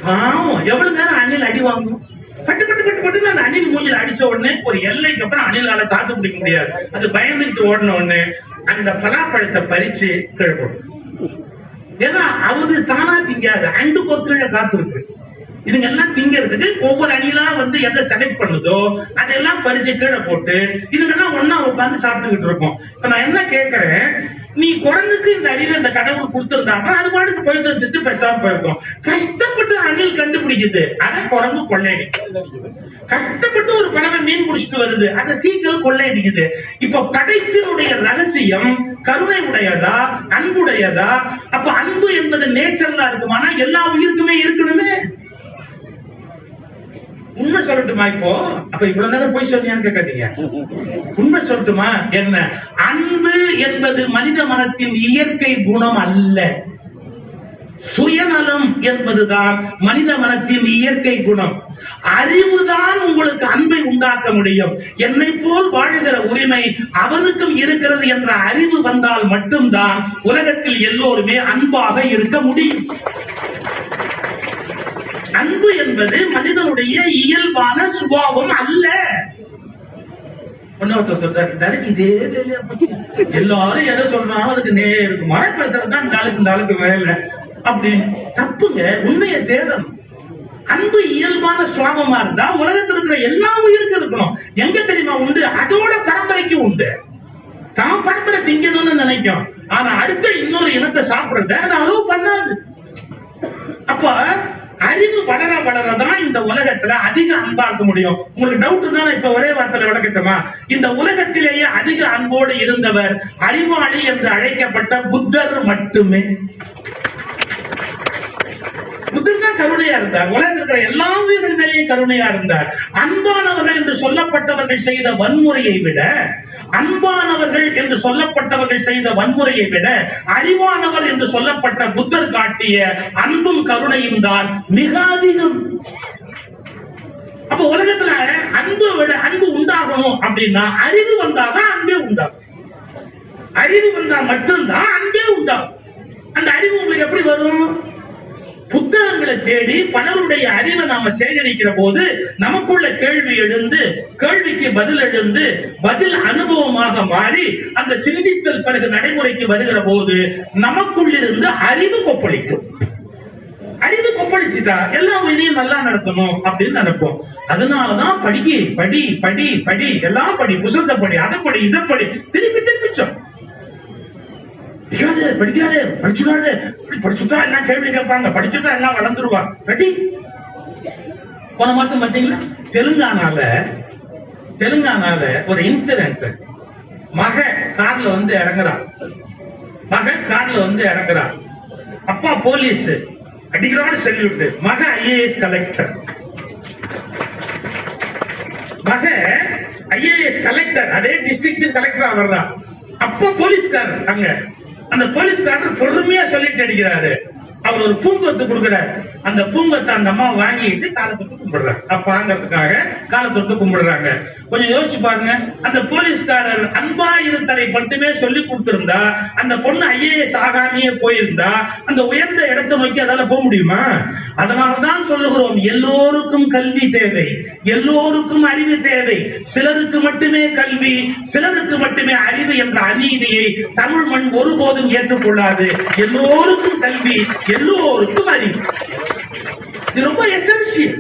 பாவம் எவ்வளவு நேரம் அணில் அடி வாங்கணும்? பட்டு பட்டு பட்டு பட்டு அந்த அணில் மூஞ்சில் அடிச்ச உடனே ஒரு எல்லைக்கு அப்புறம் அணிலால தாக்கு பிடிக்க முடியாது, அது பயந்துட்டு ஓடின உடனே அந்த பலாப்பழத்தை பறிச்சு கிழப்படும். ஏன்னா அவரு தானா திங்காது, அண்டு பொருட்கள் காத்து இருக்கு. இதுங்க எல்லாம் திங்கிறதுக்கு ஒவ்வொரு அணிலா வந்து எதை செலக்ட் பண்ணுதோ அதெல்லாம் பறிச்சு கீழே போட்டு இதுங்கெல்லாம் ஒன்னா உட்காந்து சாப்பிட்டுக்கிட்டு இருக்கோம். இப்ப நான் என்ன கேட்கிறேன், நீ குரங்குக்கு இந்த அறிவை இந்த கடவுள் கொடுத்திருந்தாங்க, அது பாட்டுக்கு போய் திட்டு பேசாம போயிருக்கோம். கஷ்டப்பட்டு அணில் கண்டுபிடிக்குது, அதை குரங்கு கொள்ளையடிக்குது. கஷ்டப்பட்டு ஒரு பறவை மீன் பிடிச்சிட்டு வருது, அதை சீக்கிரம் கொள்ளையடிக்குது. இப்ப படைப்பினுடைய ரகசியம் கருணை உடையதா அன்புடையதா? அப்ப அன்பு என்பது நேச்சர்ல இருக்குமானா எல்லா உயிருக்குமே இருக்கணுமே. உண்மை சொல்லட்டுமா? இப்போ அப்ப இவ்வளவு நேரம் போய் சொன்னியான்னு கேட்காதீங்க, உண்மை சொல்லட்டுமா? என்ன, அன்பு என்பது மனித மனத்தின் இயற்கை குணம் அல்ல, சுயநலம் என்பதுதான் மனித மனத்தின் இயற்கை குணம். அறிவுதான் உங்களுக்கு அன்பை உண்டாக்க முடியும். என்னை போல் வாழ்கிற உரிமை அவனுக்கும் இருக்கிறது என்ற அறிவு வந்தால் மட்டும்தான் உலகத்தில் எல்லோருமே அன்பாக இருக்க முடியும். அன்பு என்பது மனிதனுடைய இயல்பான சுபாவம் அல்ல. இதே எல்லாரும் எதை சொல்றாலும் அதுக்கு நேருக்கு மழை பேசுறதுதான் இந்த ஆளுக்கு வேலை அப்படின்னு தப்புங்க. உண்மையை தேடணும். அன்பு இயல்பான சுவாபமா இருந்தா உலகத்தில் இருக்கிற எல்லா உயிருக்கு இருக்கணும். எங்க தெரியுமா உண்டு? அதோட பரம்பரைக்கு உண்டு. தான் பரம்பரை திங்கணும்னு நினைக்கும், ஆனா அடுத்த இன்னொரு இனத்தை சாப்பிடுறத அது அளவு பண்ணாது. அப்ப அறிவு வளர வளரதான் இந்த உலகத்துல அதிக அன்பா இருக்க முடியும். உங்களுக்கு டவுட் இருந்தாலும் இப்ப ஒரே வார்த்தையில விளக்கட்டுமா? இந்த உலகத்திலேயே அதிக அன்போடு இருந்தவர் அறிவாளி என்று அழைக்கப்பட்ட புத்தர் மட்டுமே. புத்தர் தான் கருணையா இருந்தார், உலகத்தில் இருக்கிற எல்லா உயிர்கள் மேலேயும் கருணையா இருந்தார். அன்பானவர்கள் என்று சொல்லப்பட்டவர்கள் செய்த வன்முறையை விட அன்பானவர்கள் என்று சொல்லப்பட்டவர்கள் செய்த வன்முறையை விட அறிவானவர் என்று சொல்லப்பட்ட புத்தர் காட்டிய அன்பும் கருணையும் தான் மிக அதிகம். அப்ப உலகத்துல அன்பை விட அன்பு உண்டாகணும் அப்படின்னா அறிவு வந்தாதான் அன்பே உண்டாகும். அறிவு வந்தா மட்டும்தான் அன்பே உண்டாகும். அந்த அறிவு உங்களுக்கு எப்படி வரும்? புத்தகங்களை தேடி பலருடைய அறிவை நாம சேகரிக்கிற போது நமக்குள்ள கேள்வி எழுந்து, கேள்விக்கு பதில் எழுந்து, பதில் அனுபவமாக மாறி அந்த சிந்தித்தல் பிறகு நடைமுறைக்கு வருகிற போது நமக்குள்ளிருந்து அறிவு கொப்பளிக்கும். அறிவு கொப்பளிச்சுட்டா எல்லா உயிரையும் நல்லா நடத்தணும் அப்படின்னு நினைப்போம். அதனாலதான் படி படி படி படி எல்லாம் படி, புத்தகத்தை படி, அதை படி, இதை படி, திருப்பி திருப்பிச்சோம். படிக்காதே, படிச்சுடாது, படிச்சுட்டா எல்லாம் கேள்வி கேட்பாங்க, படிச்சுட்டா எல்லாம் வளர்ந்துருவாங்க. படி. போன மாசம் பாத்தீங்களா தெலுங்கானால ஒரு இன்சிடென்ட். மக கார்ல வந்து இறங்குறான், அப்பா போலீஸ் அடிக்கிறான்னு சல்யூட். மக ஐஏஎஸ் கலெக்டர், அதே டிஸ்ட்ரிக்ட் கலெக்டரா வர்றான். அப்ப போலீஸ்காரர் அங்க, அந்த போலீஸ்காரர் பொறுமையா சொல்லிட்டு அடிக்கிறாரு. அவர் ஒரு பூங்கொத்து கொடுக்கிறார். அந்த பூங்கொத்தை அந்த அம்மா வாங்கிட்டு காலை தொட்டு கும்பிடுறாங்க. அப்பாங்கிறதுக்காக காலை தொட்டு கும்பிடுறாங்க. கொஞ்சம் யோசிச்சு பாருங்க, அந்த போலீஸ்காரர் அன்பா இருத்தலை மட்டுமே சொல்லி கொடுத்திருந்தா அந்த பொண்ணு ஐஏஎஸ் ஆகாமையே போயிருந்தா அந்த உயர்ந்த இடத்தை நோக்கி அதால போக முடியுமா? அதனால்தான் சொல்லுகிறோம், எல்லோருக்கும் கல்வி தேவை, எல்லோருக்கும் அறிவு தேவை. சிலருக்கு மட்டுமே கல்வி, சிலருக்கு மட்டுமே அறிவு என்ற அநீதியை தமிழ் மண் ஒருபோதும் ஏற்றுக்கொள்ளாது. எல்லோருக்கும் கல்வி, எல்லோருக்கும் அறிவு. இது ரொம்ப எசென்சியல்.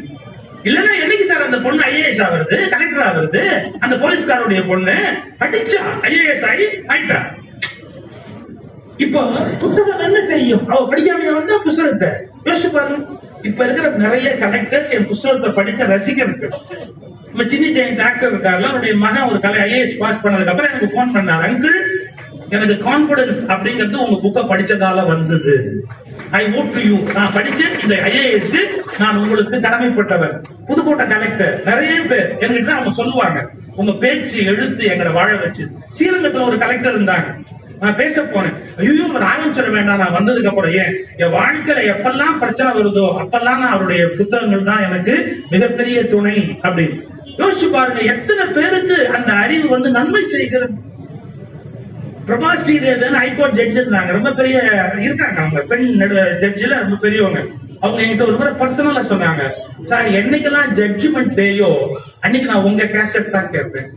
இல்லன்னா என்னைக்கு சார் அந்த பொண்ணு ஐஏஎஸ் ஆகுறது, கலெக்டர் ஆகுறது? அந்த போலீஸ்காரருடைய பொண்ணு படிச்சா ஐஏஎஸ் ஆயிட்டா. இப்போ புத்தகம் என்ன செய்யும்? அவ படிக்காம வந்தா புத்தகத்தை யோசிச்சு பாருங்க. இப்ப இருக்கிற நிறைய கலெக்டர்ஸ் என் புத்தகத்தை படிச்ச ரசிகர்கள். இப்ப சின்ன ஜெயந்த் ஆக்டர் இருக்காருல, அவருடைய மகன் ஒரு ஐஏஎஸ் பாஸ் பண்ணதுக்கு அப்புறம் எனக்கு போன் பண்ணார். அங்கிள், எனக்கு கான்பிடன்ஸ் அப்படிங்கிறது உங்க புக்கை படிச்சதால வந்தது. ஐ ஓட் டு யூ. நான் படிச்சேன், இந்த ஐஏஎஸ்க்கு நான் உங்களுக்கு கடமைப்பட்டவர். புதுக்கோட்டை கலெக்டர் நிறைய பேர் என்கிட்ட அவங்க சொல்லுவாங்க, உங்க பேச்சு எழுத்து எங்களை வாழ வச்சு. ஸ்ரீரங்கத்துல ஒரு கலெக்டர் இருந்தாங்க, நான் பேச போனேன். ஐயோ, ராகம் சொல்ல வேண்டாம், நான் வந்ததுக்கு அப்புறம் என் வாழ்க்கையில எப்பெல்லாம் பிரச்சனை வருதோ அப்பெல்லாம் நான் அவருடைய புத்தகங்கள் தான் எனக்கு மிகப்பெரிய துணை அப்படின்னு. யோசிச்சு பாருங்க, எத்தனை பேருக்கு அந்த அறிவு வந்து நன்மை செய்கிறது. பிரபா ஸ்ரீதேவன் ஹைகோர்ட் ஜட்ஜ் இருந்தாங்க, ரொம்ப பெரிய இருக்காங்க, அவங்க பெண் ஜட்ஜில ரொம்ப பெரியவங்க. அவங்க என்கிட்ட ஒரு முறை பர்சனலா சொன்னாங்க, சார் என்னைக்கெல்லாம் ஜட்ஜ்மெண்ட் டேயோ அன்னைக்கு நான் உங்க கேசட் தான் கேட்பேன்.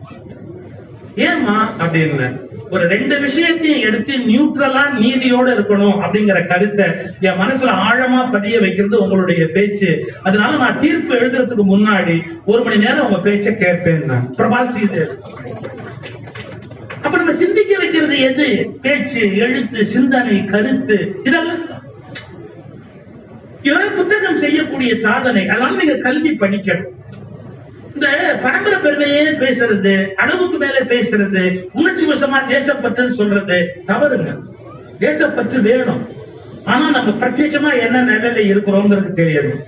ஏமா அப்படின்னு, ஒரு 2 விஷயத்தையும் எடுத்து நியூட்ரலா நீதியோட இருக்கணும் அப்படிங்கிற கருத்தை என் மனசுல ஆழமா பதிய வைக்கிறது உங்களுடைய பேச்சு. அதனால நான் தீர்ப்பு எழுதுறதுக்கு முன்னாடி 1 மணி நேரம் உங்க பேச்சை கேட்பேன். பிரபா ஸ்ரீதேவ். அப்ப நம்ம சிந்திக்க வைக்கிறது எது? பேச்சு, எழுத்து, சிந்தனை, கருத்து, இதெல்லாம் இதெல்லாம் புத்தகம் செய்யக்கூடிய சாதனை. அதனால நீங்க கல்வி படிக்கணும். இந்த பரம்பரை பெருமையே பேசுறது, அளவுக்கு மேல பேசுறது, உணர்ச்சி வசமா தேசப்பற்று சொல்றது தவறுங்க. தேசப்பற்று வேணும், ஆனா நம்ம பிரத்யட்சமா என்ன நிலையில இருக்கிறோங்கிறது தெரியணும்.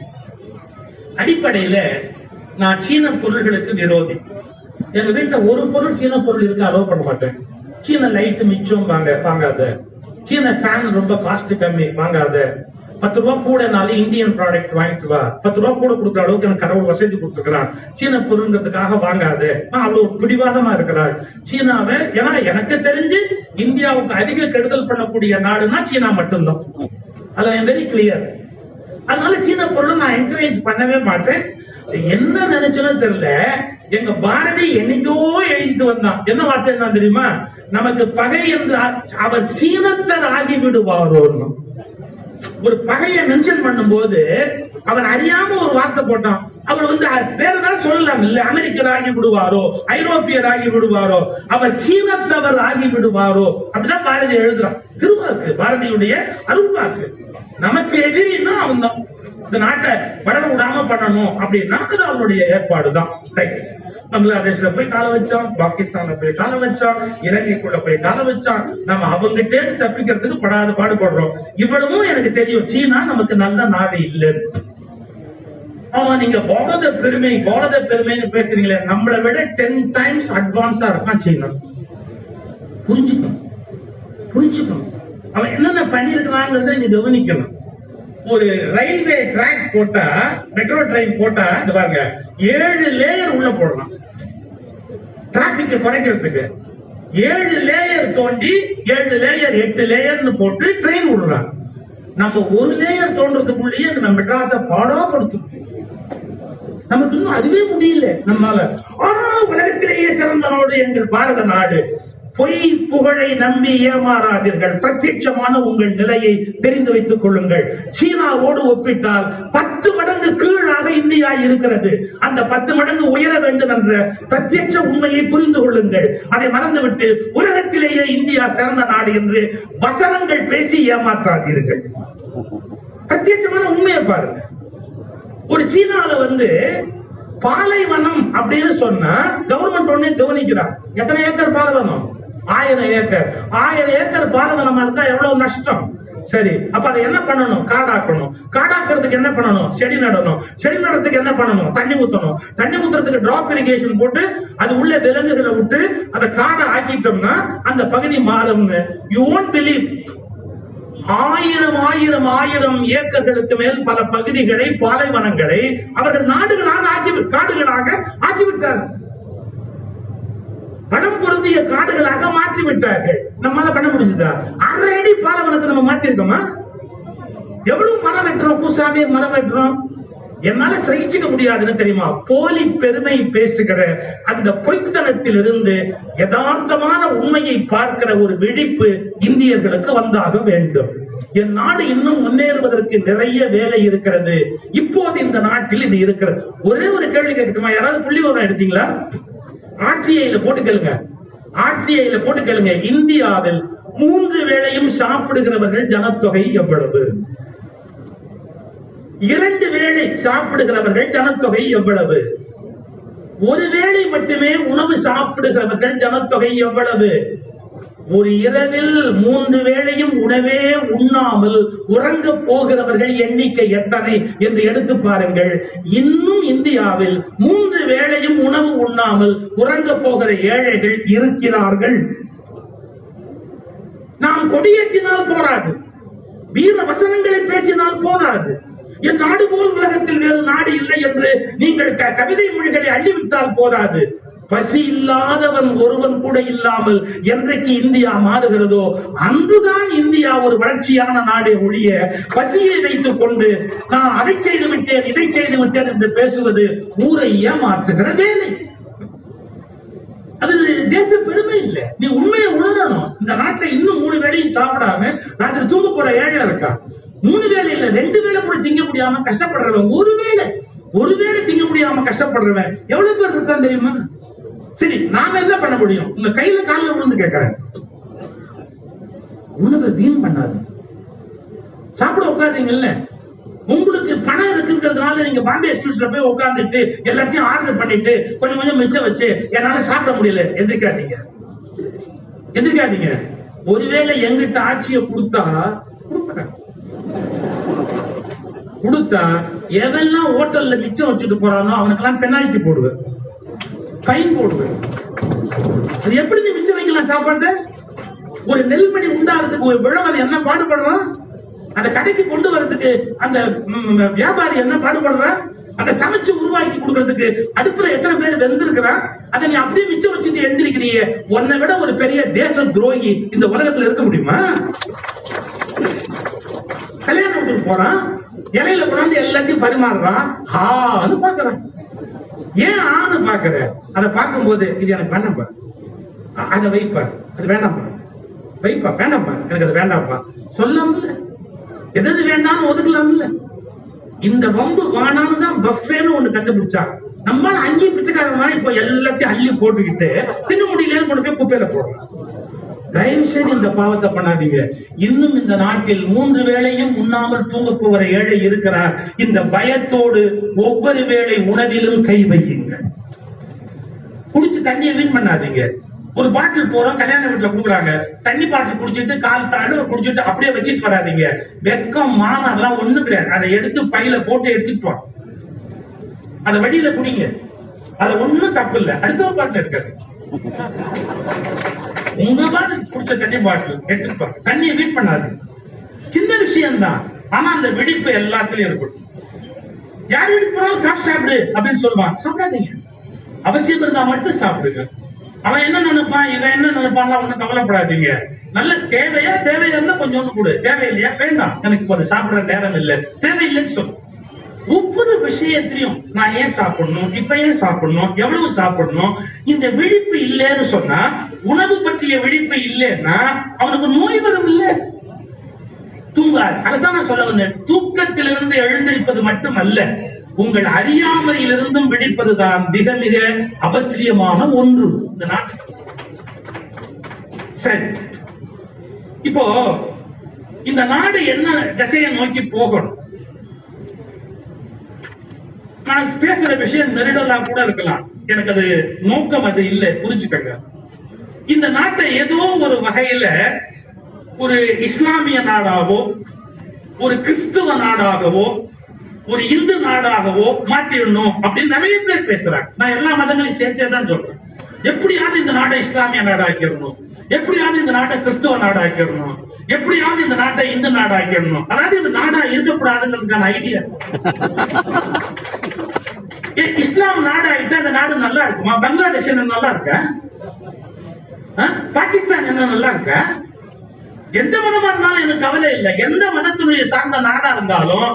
அடிப்படையில நான் சீன பொருள்களுக்கு விரோதி. எங்க வீட்டுல ஒரு பொருள் சீன பொருள் இருக்கு அலோவ் பண்ண மாட்டேன். சீன லைட் மிச்சம் வாங்காத, சீன ஃபேன் ரொம்ப காஸ்ட் கம்மி வாங்காத, 10 ரூபாய் கூடனாலும் இந்தியன் ப்ராடக்ட் வாங்கிட்டு வா, 10 ரூபாய் கூட கொடுக்குற அளவுக்கு எனக்கு கடவுள் வசதி கொடுத்துக்கிறான், சீன பொருள்ங்கிறதுக்காக வாங்காத. அவ்வளவு பிடிவாதமா இருக்கிறாள் சீனாவை. ஏன்னா எனக்கு தெரிஞ்சு இந்தியாவுக்கு அதிக கெடுதல் பண்ணக்கூடிய நாடுனா சீனா மட்டும்தான். அதுல வெரி கிளியர். அதனால சீன பொருள் நான் என்கரேஜ் பண்ணவே மாட்டேன். என்ன நினைச்சுன்னு தெரியல, எங்க பாரதி என்னைக்கோ எழுதிட்டு வந்தான். என்ன வார்த்தை என்ன தெரியுமா? நமக்கு பகை என்று அவர் சீனத்தர் ஆகி விடுவாரோன்னு. ஒரு பகையை மென்ஷன் பண்ணும் போது அவன் அறியாம ஒரு வார்த்தை போட்டான். அவர் வந்து வேற ஏதாவது சொல்லலாம் இல்ல, அமெரிக்கர் ஆகி விடுவாரோ, ஐரோப்பியர் ஆகி விடுவாரோ, அவர் சீனத்தவர் ஆகி விடுவாரோ, அப்படிதான் பாரதி எழுதுறான். திருவாக்கு, பாரதியுடைய அருள்வாக்கு. நமக்கு எதிரின்னா அவன் தான். இந்த நாட்டை வளர விடாம பண்ணணும் அப்படின்னா அது அவனுடைய ஏற்பாடுதான். பங்களாதேஷ்ல போய் கால வச்சான், பாகிஸ்தான்ல போய் கால வச்சான், இலங்கைக்குள்ள போய் கால வச்சான். நம்ம அவங்கிட்டே தப்பிக்கிறதுக்கு படாத பாடுபடுறோம். இவ்வளவும் எனக்கு தெரியும், சீனா நமக்கு நல்ல நாடு இல்லைன்னு. ஆமா, நீங்க பாரத பெருமைன்னு பேசுறீங்களே, நம்மளை விட 10 times அட்வான்ஸா இருக்கான் சீனா. புரிஞ்சுக்கணும் அவன் என்னென்ன பண்ணி இருக்கிறாங்கிறத நீங்க கவனிக்கணும். ஒரு ரயில்வே ட்ராக் போட்டா, மெட்ரோ ட்ரெயின் போட்டா, இது பாருங்க 7 லேயர் உள்ள போடலாம் டிராபிக் குறைக்கிறதுக்கு. 7 லேயர் தோண்டி 7 லேயர் 8 லேயர்னு போட்டு ட்ரெயின் விடுறாங்க. நம்ம ஒரு லேயர் தோன்றதுக்குள்ளேயே நம்ம மெட்ராஸ பாடா கொடுத்து நமக்கு இன்னும் அதுவே முடியல நம்மால. ஆனா உலகத்திலேயே சிறந்த நாடு எங்கள் பாரத நாடு. பொய் புகழை நம்பி ஏமாறாதீர்கள். பிரத்யட்சமான உங்கள் நிலையை தெரிந்து வைத்துக் கொள்ளுங்கள். சீனாவோடு ஒப்பிட்டால் 10 மடங்கு கீழாக இந்தியா இருக்கிறது. அந்த 10 மடங்கு உயர வேண்டும் என்ற பிரத்யட்ச உண்மையை புரிந்து கொள்ளுங்கள். அதை மறந்துவிட்டு உலகத்திலேயே இந்தியா சிறந்த நாடு என்று வசனங்கள் பேசி ஏமாற்றாதீர்கள். பிரத்யட்சமான உண்மையை பாருங்க. ஒரு சீனால வந்து பாலைவனம் அப்படின்னு சொன்னா கவர்மெண்ட் ஒண்ணே கவனிக்கிறான். எத்தனை ஏக்கர் பாலைவனம்? 1000 ஏக்கர். 1000 ஏக்கர் பாலைவனமா இருந்தா எவ்வளவு நஷ்டம்? சரி, அப்ப அதை என்ன பண்ணணும்? காடாக்கணும். காடாக்குறதுக்கு என்ன பண்ணணும்? செடி நடணும். செடி நடத்துக்கு என்ன பண்ணணும்? தண்ணி ஊத்தணும். தண்ணி ஊத்துறதுக்கு டிராப் இரிகேஷன் போட்டு அது உள்ள விலங்குகளை விட்டு அதை காடை ஆக்கிட்டோம்னா அந்த பகுதி மாறும்னு. You won't believe. 1000 ஏக்கர்களுக்கு மேல் பல பகுதிகளை, பாலைவனங்களை அவர்கள் காடுகளாக ஆக்கிவிட்டார்கள். பணம் பொருந்திய காடுகளாக மாற்றிவிட்டார்கள். நம்மால பண்ண முடிஞ்சதா? 1/2 அடி பாலைவனத்தை நம்ம மாற்றிருக்கோமா? எவ்வளவு மரம் வெட்டுறோம், பூசாமி மரம் வெட்டுறோம். என்னால சகிச்சுக்க முடியாதுன்னு தெரியுமா? போலி பெருமை பேசுகிற அந்த பொய்த்தனத்தில் இருந்து யதார்த்தமான உண்மையை பார்க்கிற ஒரு விழிப்பு இந்தியர்களுக்கு வந்தாக வேண்டும். என் நாடு இன்னும் முன்னேறுவதற்கு நிறைய வேலை இருக்கிறது. இப்போது இந்த நாட்டில் இது இருக்கிறது. ஒரே ஒரு கேள்வி கேட்கட்டுமா? யாராவது புள்ளி விவரம் எடுத்தீங்களா? ஆர்டிஐல போட்டு கேளுங்க. இந்தியாவில் 3 வேளையும் சாப்பிடுகிறவர்கள் ஜனத்தொகை எவ்வளவு? 2 வேளை சாப்பிடுகிறவர்கள் ஜனத்தொகை எவ்வளவு? 1 வேளை மட்டுமே உணவு சாப்பிடுகிறவர்கள் ஜனத்தொகை எவ்வளவு? ஒரு இரவில் 3 வேளையும் உணவே உண்ணாமல் உறங்க போகிறவர்கள் எண்ணிக்கை எத்தனை என்று எடுத்து பாருங்கள். இன்னும் இந்தியாவில் 3 வேளையும் உணவு உண்ணாமல் உறங்க போகிற ஏழைகள் இருக்கிறார்கள். நாம் கொடியேற்றினால் போராது, வீர வசனங்களை பேசினால் போராது, என் நாடு போல் உலகத்தில் வேறு நாடு இல்லை என்று நீங்கள் கவிதை மொழிகளை அள்ளிவிட்டால் போதாது. பசி இல்லாதவன் ஒருவன் கூட இல்லாமல் என்றைக்கு இந்தியா மாறுகிறதோ அன்றுதான் இந்தியா ஒரு வளர்ச்சியான நாடே ஒழிய பசியை வைத்துக் கொண்டு நான் அதை செய்து விட்டேன் இதை செய்து விட்டேன் என்று பேசுவது ஊரை ஏமாற்றுகிற வேலை. அது தேச பெருமை இல்லை. நீ உண்மையை உணரணும். இந்த நாட்டில் இன்னும் 3 வேளையும் சாப்பிடாம நாட்டில் தூங்க போற ஏழை இருக்கா. 3 வேலை இல்ல 2 வேளை கூட திங்க முடியாம கஷ்டப்படுறவன், ஒரு வேளை திங்க முடியாம கஷ்டப்படுறவன் எவ்வளவு பேர் இருக்கான் தெரியுமா? சரி, நாம என்ன பண்ண முடியும்? உங்க கையில காலில் விழுந்து கேட்கிறேன், உணவை வீண் பண்ணாது. சாப்பிட உட்காருங்கல்ல, உங்களுக்கு பணம் இருக்குங்கிறதுனால நீங்க பாம்பே எக்ஸ்பிரஸ்ல போய் உட்கார்ந்துட்டு எல்லாத்தையும் ஆர்டர் பண்ணிட்டு கொஞ்சம் கொஞ்சம் மிச்சம் வச்சு என்னால சாப்பிட முடியல எந்திரிக்காதீங்க. ஒருவேளை எங்கிட்ட ஆட்சியை கொடுத்தா எவெல்லாம் ஹோட்டல்ல மிச்சம் வச்சுட்டு போறானோ அவனுக்கெல்லாம் பெனால்டி போடுவேன், ஃபைன் போடுவேன். அது எப்படி நீ மிச்சம் வைக்கலாம் சாப்பாடு? ஒரு நெல்மணி உண்டாகிறதுக்கு ஒரு விழவன் என்ன பாடுபடுறான்? அந்த கடைக்கு கொண்டு வரதுக்கு அந்த வியாபாரி என்ன பாடுபடுறான்? அதை சமைச்சு உருவாக்கி கொடுக்கறதுக்கு அடுப்புல எத்தனை பேர் வெந்திருக்கிறான்? அதை நீ அப்படியே மிச்சம் வச்சுட்டு எந்திரிக்கிறீங்க. உன்னை விட ஒரு பெரிய தேச துரோகி இந்த உலகத்துல இருக்க முடியுமா? கல்யாண வீட்டுக்கு போறான், இலையில கொண்டாந்து எல்லாத்தையும் பரிமாறுறான், ஆன்னு பாக்குறான். ஏன் ஆன்னு பாக்குற? அதை பார்க்கும் போது இது எனக்கு வேண்டாம்பா, அதை வைப்பார், அது வேண்டாம்பா, வைப்பா, வேண்டாம்பா, எனக்கு அது வேண்டாம்ப்பா சொல்லாம எதாவது வேண்டாம்னு ஒதுக்கலாம்ல. இந்த வம்பு வானான்னு தான் பஃபேன்னு ஒண்ணு கண்டுபிடிச்சா. நம்மளால அங்கேயும் பிச்சைக்கார மாதிரி இப்போ எல்லாத்தையும் அள்ளி போட்டுக்கிட்டு திங்க முடியலன்னு கொண்டு போய் குப்பையில போடுறோம். தயவு செய்து இந்த பாவத்தை பண்ணாதீங்க. இன்னும் இந்த நாட்டில் 3 வேளையும் உண்ணாமல் தூங்க போகிற ஏழை இருக்கிறார். இந்த பயத்தோடு ஒவ்வொரு வேளை உணவிலும் கை வையுங்கள். குடிச்சு தண்ணியை வீண் பண்ணாதீங்க. ஒரு பாட்டில் போறோம், கல்யாண வீட்டுல குடுக்குறாங்க, தண்ணி பாட்டில் குடிச்சிட்டு கால் தாடு குடிச்சிட்டு அப்படியே வச்சுட்டு வராதீங்க. வெக்கம் மானம் அதெல்லாம் ஒண்ணு கிடையாது. அதை எடுத்து பையில போட்டு எடுத்துட்டு வாங்க, அதை வழியில குடிங்க, அது ஒண்ணும் தப்பு இல்லை. அடுத்த பாட்டில் இருக்காது, உங்க பாட்டில் குடிச்ச தண்ணி பாட்டில் எடுத்துட்டு வாங்க. தண்ணியை வீண் பண்ணாது. சின்ன விஷயம் தான், ஆனா அந்த விழிப்பு எல்லாத்துலயும் இருக்கும். யார் வீட்டுக்கு போனாலும் காசு சாப்பிடு அப்படின்னு சொல்லுவான், சாப்பிடாதீங்க. அவசியம் இருந்தா மட்டும் சாப்பிடுங்க. அவன் என்ன நினைப்பான், இவன் என்ன நினைப்பான், ஒன்னும் கவலைப்படாதீங்க. நல்ல தேவையா இருந்தா கொஞ்சோண்டு கொடு, தேவையில்லையா வேண்டாம், எனக்கு இப்ப சாப்பிடுற நேரம் இல்லை, தேவையில்லைன்னு சொல்லு. ஒவ்வொரு விஷயத்திலையும் நான் ஏன் சாப்பிடணும், இப்ப ஏன் சாப்பிடணும், எவ்வளவு சாப்பிடணும், இந்த விழிப்பு இல்லைன்னு சொன்னா, உணவு பற்றிய விழிப்பு இல்லைன்னா அவனுக்கு நோய் வரும் இல்ல, தூங்காது. அதுதான் நான் சொல்ல வந்தேன். தூக்கத்திலிருந்து எழுந்திருப்பது மட்டுமல்ல, உங்கள் அறியாமையிலிருந்தும் விழிப்பதுதான் மிக மிக அவசியமான ஒன்று இந்த நாட்டுக்கு. சரி, இப்போ இந்த நாடு என்ன திசையை நோக்கி போகணும்? நான் பேசுற விஷயம் நெருடலா கூட இருக்கலாம், எனக்கு அது நோக்கம் அது இல்லை, புரிஞ்சுக்கங்க. இந்த நாட்டை ஏதோ ஒரு வகையில ஒரு இஸ்லாமிய நாடாகவோ, ஒரு கிறிஸ்துவ நாடாகவோ, ஒரு இந்து நாடாகவோ மாற்றிடணும் அப்படின்னு நிறைய பேர் பேசுறாங்க. நான் எல்லா மதங்களையும் சேர்த்தே தான் சொல்றேன். எப்படியாவது இந்த நாட்டை இஸ்லாமிய நாடாக்கிடணும், எப்படியாவது இந்த நாட்டை கிறிஸ்துவ நாடாக்கிடணும், எப்படியாவது இந்த நாட்டை இந்து நாடாக்கிடணும். அதாவது இந்த நாடா இருக்கக்கூடாதுங்கிறதுக்கான ஐடியா. இஸ்லாம் நாடாயிட்டா அந்த நாடு நல்லா இருக்குமா? பங்களாதேஷ் என்ன நல்லா இருக்க? பாகிஸ்தான் என்ன நல்லா இருக்க? எந்த மதமா இருந்தாலும் எனக்கு கவலை இல்லை. எந்த மதத்தினுடைய சார்ந்த நாடா இருந்தாலும்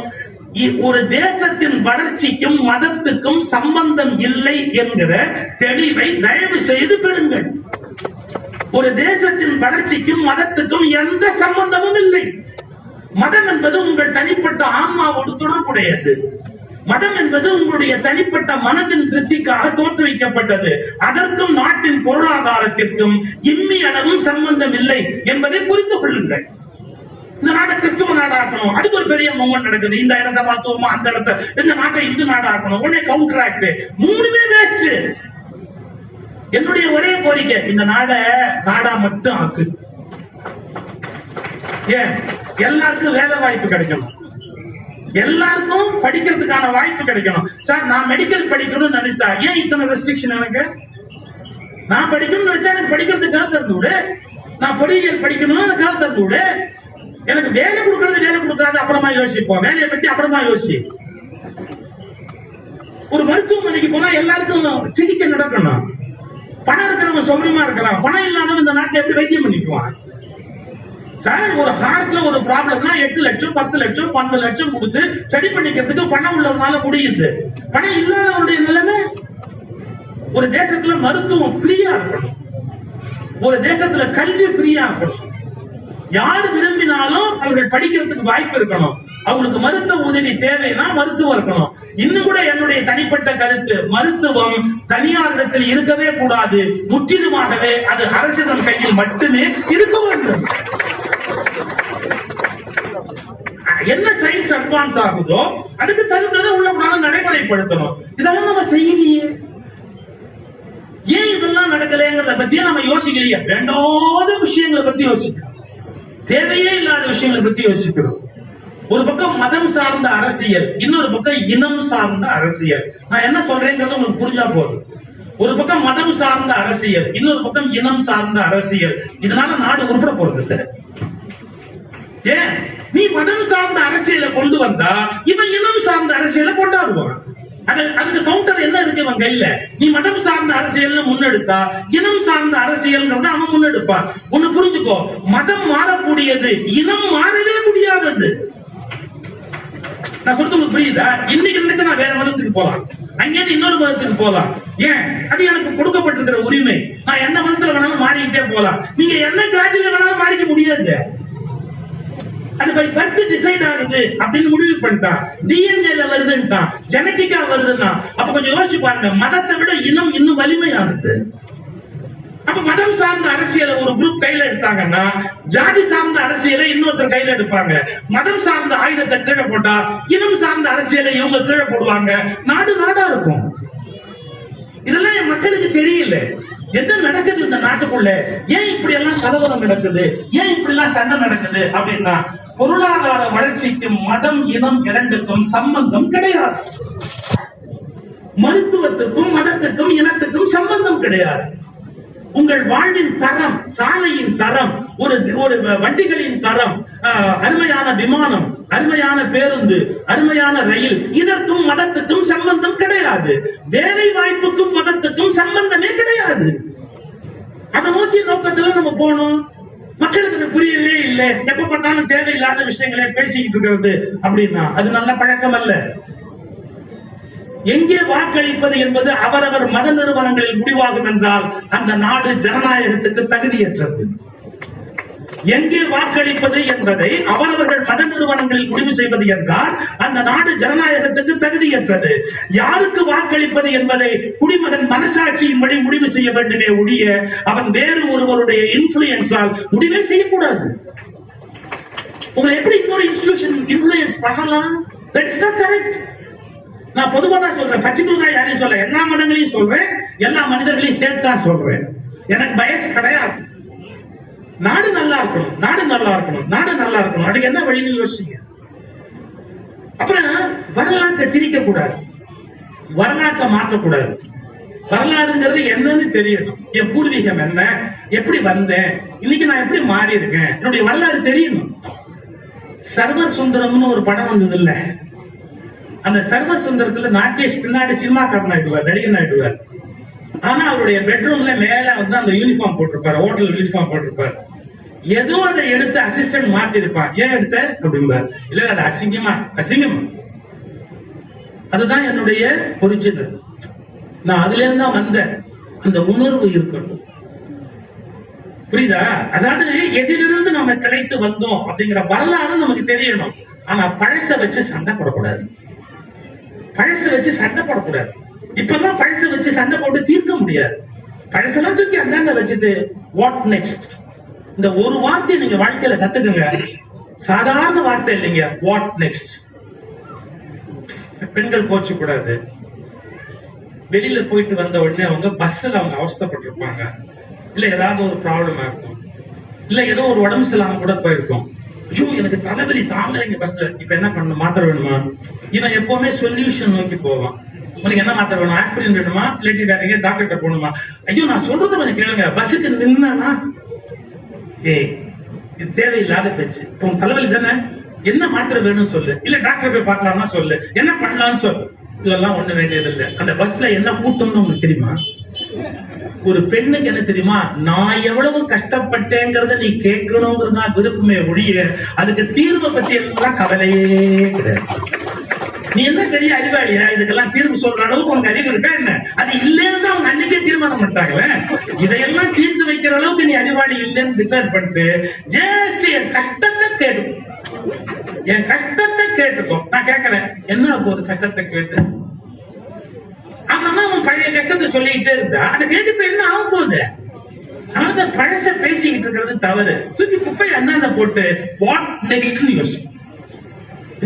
ஒரு தேசத்தின் வளர்ச்சிக்கும் மதத்துக்கும் சம்பந்தம் இல்லை என்கிற தெளிவை தயவு செய்து பெறுங்கள். ஒரு தேசத்தின் வளர்ச்சிக்கும் மதத்துக்கும் எந்த சம்பந்தமும் இல்லை. மதம் என்பது உங்கள் தனிப்பட்ட ஆன்மாவோடு தொடர்புடையது. மதம் என்பது உங்களுடைய தனிப்பட்ட மனதின் திருப்திக்காக தோற்றுவிக்கப்பட்டது. அதற்கும் நாட்டின் பொருளாதாரத்திற்கும் இம்மி அளவும் சம்பந்தம் இல்லை என்பதை புரிந்து கொள்ளுங்கள். இந்த நாட்டை கிறிஸ்துவ நாடாக்கணும், அதுக்கு ஒரு பெரிய மூவ்மெண்ட் நடக்குது. இந்த இடத்தை மாத்துவோமா, அந்த இடத்தை, இந்த நாட்டை இந்து நாடாக்கணும், உடனே கவுண்டர் ஆக்ட், 3மே வேஸ்ட். என்னுடைய ஒரே கோரிக்கை, இந்த நாடா மட்டும் ஆக்கு. ஏன்? எல்லாருக்கும் வேலை வாய்ப்பு கிடைக்கணும், எல்லாருக்கும் படிக்கிறதுக்கான வாய்ப்பு கிடைக்கணும். சார், நான் மெடிக்கல் படிக்கணும்னு நினைச்சா ஏன் இத்தனை ரெஸ்ட்ரிக்ஷன்? எனக்கு நான் படிக்கணும்னு நினைச்சா எனக்கு படிக்கிறதுக்காக திறந்து விடு. நான் பொறியியல் படிக்கணும்னு அதுக்காக திறந்து விடு. எனக்கு வேலை கொடுக்கறது அப்புறமா யோசிப்போம், வேலையை பத்தி அப்புறமா யோசி. ஒரு மருத்துவமனைக்கு போனா எல்லாருக்கும் சிகிச்சை நடக்கணும். பணம் இருக்கிறவங்க சௌகரியமா இருக்கலாம், பணம் இல்லாதவங்க இந்த நாட்டில் எப்படி வைத்தியம் பண்ணிக்குவான் சார்? ஒரு ஹார்ட்ல ஒரு ப்ராப்ளம்னா 8 லட்சம் 10 லட்சம் 12 லட்சம் கொடுத்து சரி பண்ணிக்கிறதுக்கு பணம் உள்ளவனால முடியுது. பணம் இல்லாதவனுடைய நிலைமை. ஒரு தேசத்துல மருத்துவம் ஃப்ரீயா இருக்கணும், ஒரு தேசத்துல கல்வி ஃப்ரீயா இருக்கணும். யாரு விரும்பினாலும் அவர்கள் படிக்கிறதுக்கு வாய்ப்பு இருக்கணும். அவங்களுக்கு மருத்துவ உதவி தேவைன்னா மருத்துவம் இருக்கணும். இன்னும் கூட என்னுடைய தனிப்பட்ட கருத்து, மருத்துவம் தனியார் இடத்தில் இருக்கவே கூடாது. முற்றிலுமாகவே அது அரசின் கையில் மட்டுமே இருக்க வேண்டும். என்ன சயின்ஸ் அட்வான்ஸ் ஆகுதோ அதுக்கு தகுந்ததை உள்ள நடைமுறைப்படுத்தணும். இதெல்லாம் நம்ம செய்யலையே. ஏன் இதெல்லாம் நடக்கலைங்கிறத பத்தி நம்ம யோசிக்கலையே. வேண்டாத விஷயங்களை பத்தி யோசிக்கிறோம், தேவையே இல்லாத விஷயங்களை பத்தி யோசிக்கிறோம். ஒரு பக்கம் மதம் சார்ந்த அரசியல், இன்னொரு பக்கம் இனம் சார்ந்த அரசியல். நான் என்ன சொல்றேங்கிறது உங்களுக்கு புரிஞ்சா போதும். ஒரு பக்கம் மதம் சார்ந்த அரசியல், இன்னொரு பக்கம் இனம் சார்ந்த அரசியல். இதனால நாடு உருப்பட போறது இல்லை. ஏன் நீ மதம் சார்ந்த அரசியலை கொண்டு வந்தா இவன் இனம் சார்ந்த அரசியலை கொண்டாடுவான். அதுக்கு கவுண்டர் என்ன இருக்கு இவன் கையில? நீ மதம் சார்ந்த அரசியல் முன்னெடுத்தா இனம் சார்ந்த அரசியல் அவன் முன்னெடுப்பான். ஒண்ணு புரிஞ்சுக்கோ, மதம் மாறக்கூடியது, இனம் மாறவே முடியாதது. நான் சொல்றது புரியுதா? இன்னைக்கு நினைச்சா நான் வேற மதத்துக்கு போலாம், அங்கேயிருந்து இன்னொரு மதத்துக்கு போலாம். ஏன்? அது எனக்கு கொடுக்கப்பட்டிருக்கிற உரிமை. நான் என்ன மதத்துல வேணாலும் மாறிக்கிட்டே போலாம். நீங்க என்ன ஜாதியில வேணாலும் மாறிக்க முடியாது. அது பை பர்த் டிசைட் ஆகுது அப்படின்னு முடிவு பண்ணிட்டான். டிஎன்ஏல வருதுன்ட்டான், ஜெனட்டிக்கா வருதுன்னா அப்ப கொஞ்சம் யோசிச்சு பாருங்க. மதத்தை விட இனம் இன்னும் வலிமையானது. அப்ப மதம் சார்ந்த அரசியலை ஒரு குரூப் கையில எடுத்தாங்கன்னா ஜாதி சார்ந்த அரசியலை இன்னொருத்தர் கையில எடுப்பாங்க. மதம் சார்ந்த ஆயுதத்தை கீழே போட்டா இனம் சார்ந்த அரசியலை இவங்க கீழே போடுவாங்க. நாடு நாடா இருக்கும். இதெல்லாம் என் மக்களுக்கு தெரியல. என்ன நடக்குது இந்த நாட்டுக்குள்ள? ஏன் இப்படி எல்லாம் கலவரம் நடக்குது? ஏன் இப்படி எல்லாம் சண்டை நடக்குது? அப்படின்னா பொருளாதார வளர்ச்சிக்கும் மதம் இனம் இரண்டுக்கும் சம்பந்தம் கிடையாது. மருத்துவத்துக்கும் மதத்துக்கும் இனத்துக்கும் சம்பந்தம் கிடையாது. உங்கள் வாழ்வின் தரம், சாலையின் தரம், ஒரு வண்டிகளின் தரம், அருமையான விமானம், அருமையான பேருந்து, அருமையான ரயில், இதற்கும் மதத்துக்கும் சம்பந்தம் கிடையாது. வேலை வாய்ப்புக்கும் மதத்துக்கும் சம்பந்தமே கிடையாது. அதை நோக்கிய நோக்கத்துல நம்ம போனோம். மக்களுக்கு புரியவே இல்லை. எப்ப பார்த்தாலும் தேவையில்லாத விஷயங்களே பேசிக்கிட்டு இருக்கிறது அப்படின்னா அது நல்ல பழக்கம் அல்ல. எங்கே வாக்களிப்பது என்பது அவரவர் மத நிறுவனங்களில் முடிவாகும் என்றால் அந்த நாடு ஜனநாயகத்துக்கு தகுதியற்றது. எங்கே வாக்களிப்பது என்பதை அவரவர்கள் மத நிறுவனங்களில் முடிவு செய்வது என்றால் அந்த நாடு ஜனநாயகத்துக்கு தகுதியற்றது. யாருக்கு வாக்களிப்பது என்பதை குடிமகன் மனசாட்சியின்படி முடிவு செய்ய வேண்டுமே ஒழிய அவன் வேறு ஒருவருடைய இன்ஃபுளுயன்ஸால் முடிவே செய்யக்கூடாது. உங்களை எப்படி இன்னொரு இன்ஸ்டிடியூஷன் இன்ஃபுளுயன்ஸ் பண்ணலாம்? That's not correct. நான் பொதுவாக தான் சொல்றேன், பர்டிகுலரா யாரையும் சொல்ல, எல்லா மதங்களையும் சொல்றேன், எல்லா மனிதர்களையும் சேர்த்தான் சொல்றேன். எனக்கு பயஸ் கிடையாது. நாடு நல்லா இருக்கணும், நாடு நல்லா இருக்கணும், நாடு நல்லா இருக்கணும். அதுக்கு என்ன வழின்னு யோசிங்க. அப்புறம் வரலாற்றை திரிக்க கூடாது, வரலாற்றை மாற்றக்கூடாது. வரலாறுங்கிறது என்னன்னு தெரியணும். என் பூர்வீகம் என்ன, எப்படி வந்தேன், இன்னைக்கு நான் எப்படி மாறி இருக்கேன், என்னுடைய வரலாறு தெரியணும். சர்வர் சுந்தரம்னு ஒரு படம் வந்தது இல்ல, அந்த சர்வர் சுந்தரத்துல நாகேஷ் பின்னாடி சினிமாக்காரன் ஆயிடுவார், நடிகன் ஆயிடுவார். ஆனா அவருடைய பெட்ரூம்ல மேல வந்து அந்த யூனிஃபார்ம் போட்டிருப்பாரு, ஹோட்டல் யூனிஃபார்ம் போட்டிருப்பாரு. ஏதோ அதை எடுத்து அசிஸ்டன்ட் மாத்தி இருப்பான். ஏன் எடுத்த அப்படிம்பார். இல்ல அது அசிங்கமா, அசிங்கமா. அதுதான் என்னுடைய ஒரிஜினல். நான் அதுல இருந்து தான் வந்தேன். அந்த உணர்வு இருக்கணும், புரியுதா? அதாவது எதிலிருந்து நம்ம கிடைத்து வந்தோம் அப்படிங்கிற வரலாறு நமக்கு தெரியணும். ஆனா பழச வச்சு சண்டை போடக்கூடாது, பழச வச்சு சண்டை போடக்கூடாது. இப்பெல்லாம் பழச வச்சு சண்டை போட்டு தீர்க்க முடியாது. பழசெல்லாம் தூக்கி அந்தாண்ட வச்சுட்டு வாட் நெக்ஸ்ட், இந்த ஒரு வார்த்தையை நீங்க வாழ்க்கையில கத்துக்குங்க. சாதாரண வார்த்தை இல்லைங்க, வாட் நெக்ஸ்ட். பெண்கள் கோச்சு கூடாது. வெளியில போயிட்டு வந்த உடனே அவங்க பஸ்ல அவங்க அவஸ்தப்பட்டிருப்பாங்க, இல்ல ஏதாவது ஒரு ப்ராப்ளமா இருக்கும், இல்ல ஏதோ ஒரு உடம்பு சரியில்லாம கூட போயிருக்கும். ஐயோ எனக்கு தலைவலி தாங்கலைங்க பஸ்ல, இப்ப என்ன பண்ணணும், மாத்திரை வேணுமா? இவன் எப்பவுமே சொல்யூஷன் நோக்கி போவான். உங்களுக்கு என்ன மாத்திரை வேணும், ஆஸ்பிரின் வேணுமா, இல்லாட்டி வேறீங்க டாக்டர்கிட்ட போகணுமா? ஐயோ நான் சொல்றது கொஞ்சம் கேளுங்க, பஸ்ஸுக்கு நின்னா ஏய் இது தேவையில்லாத பேச்சு. இப்போ தலைவலி தானே, என்ன மாத்திரை வேணும்னு சொல்லு, இல்ல டாக்டர் போய் பார்க்கலாம்னா சொல்லு, என்ன பண்ணலாம்னு சொல்லு. இதெல்லாம் ஒண்ணு வேண்டியது இல்லை. அந்த பஸ்ல என்ன கூட்டம்னு உங்களுக்கு தெரியுமா? ஒரு பெண்ணுக்கு என்ன தெரியுமா, நான் எவ்வளவு கஷ்டப்பட்டேங்கிறத நீ கேட்கணுங்கிறது தான் விருப்பமே ஒழிய அதுக்கு தீர்வை பத்தி எல்லாம் கவலையே கிடையாது. நீ என்ன பெரிய அறிவாளியா, இதுக்கெல்லாம் தீர்வு சொல்ற அளவுக்கு உனக்கு அறிவு இருக்கா என்ன? அது இல்லைன்னு தான் அவங்க அன்னைக்கே தீர்மானம் பண்ணிட்டாங்களே. இதையெல்லாம் தீர்த்து வைக்கிற அளவுக்கு நீ அறிவாளி இல்லைன்னு டிக்ளேர் பண்ணிட்டு ஜஸ்ட் என் கஷ்டத்தை கேட்டு, என் கஷ்டத்தை கேட்டுக்கோ. நான் கேட்கிறேன், என்ன போகுது கஷ்டத்தை கேட்டு? அவன் அவன் பழைய கஷ்டத்தை சொல்லிக்கிட்டே இருந்தா அதை கேட்டு இப்ப என்ன ஆக போகுது? அந்த பழச பேசிக்கிட்டு இருக்கிறது தவறு. தூக்கி குப்பை அண்ணாந்த போட்டு வாட் நெக்ஸ்ட் யோசி.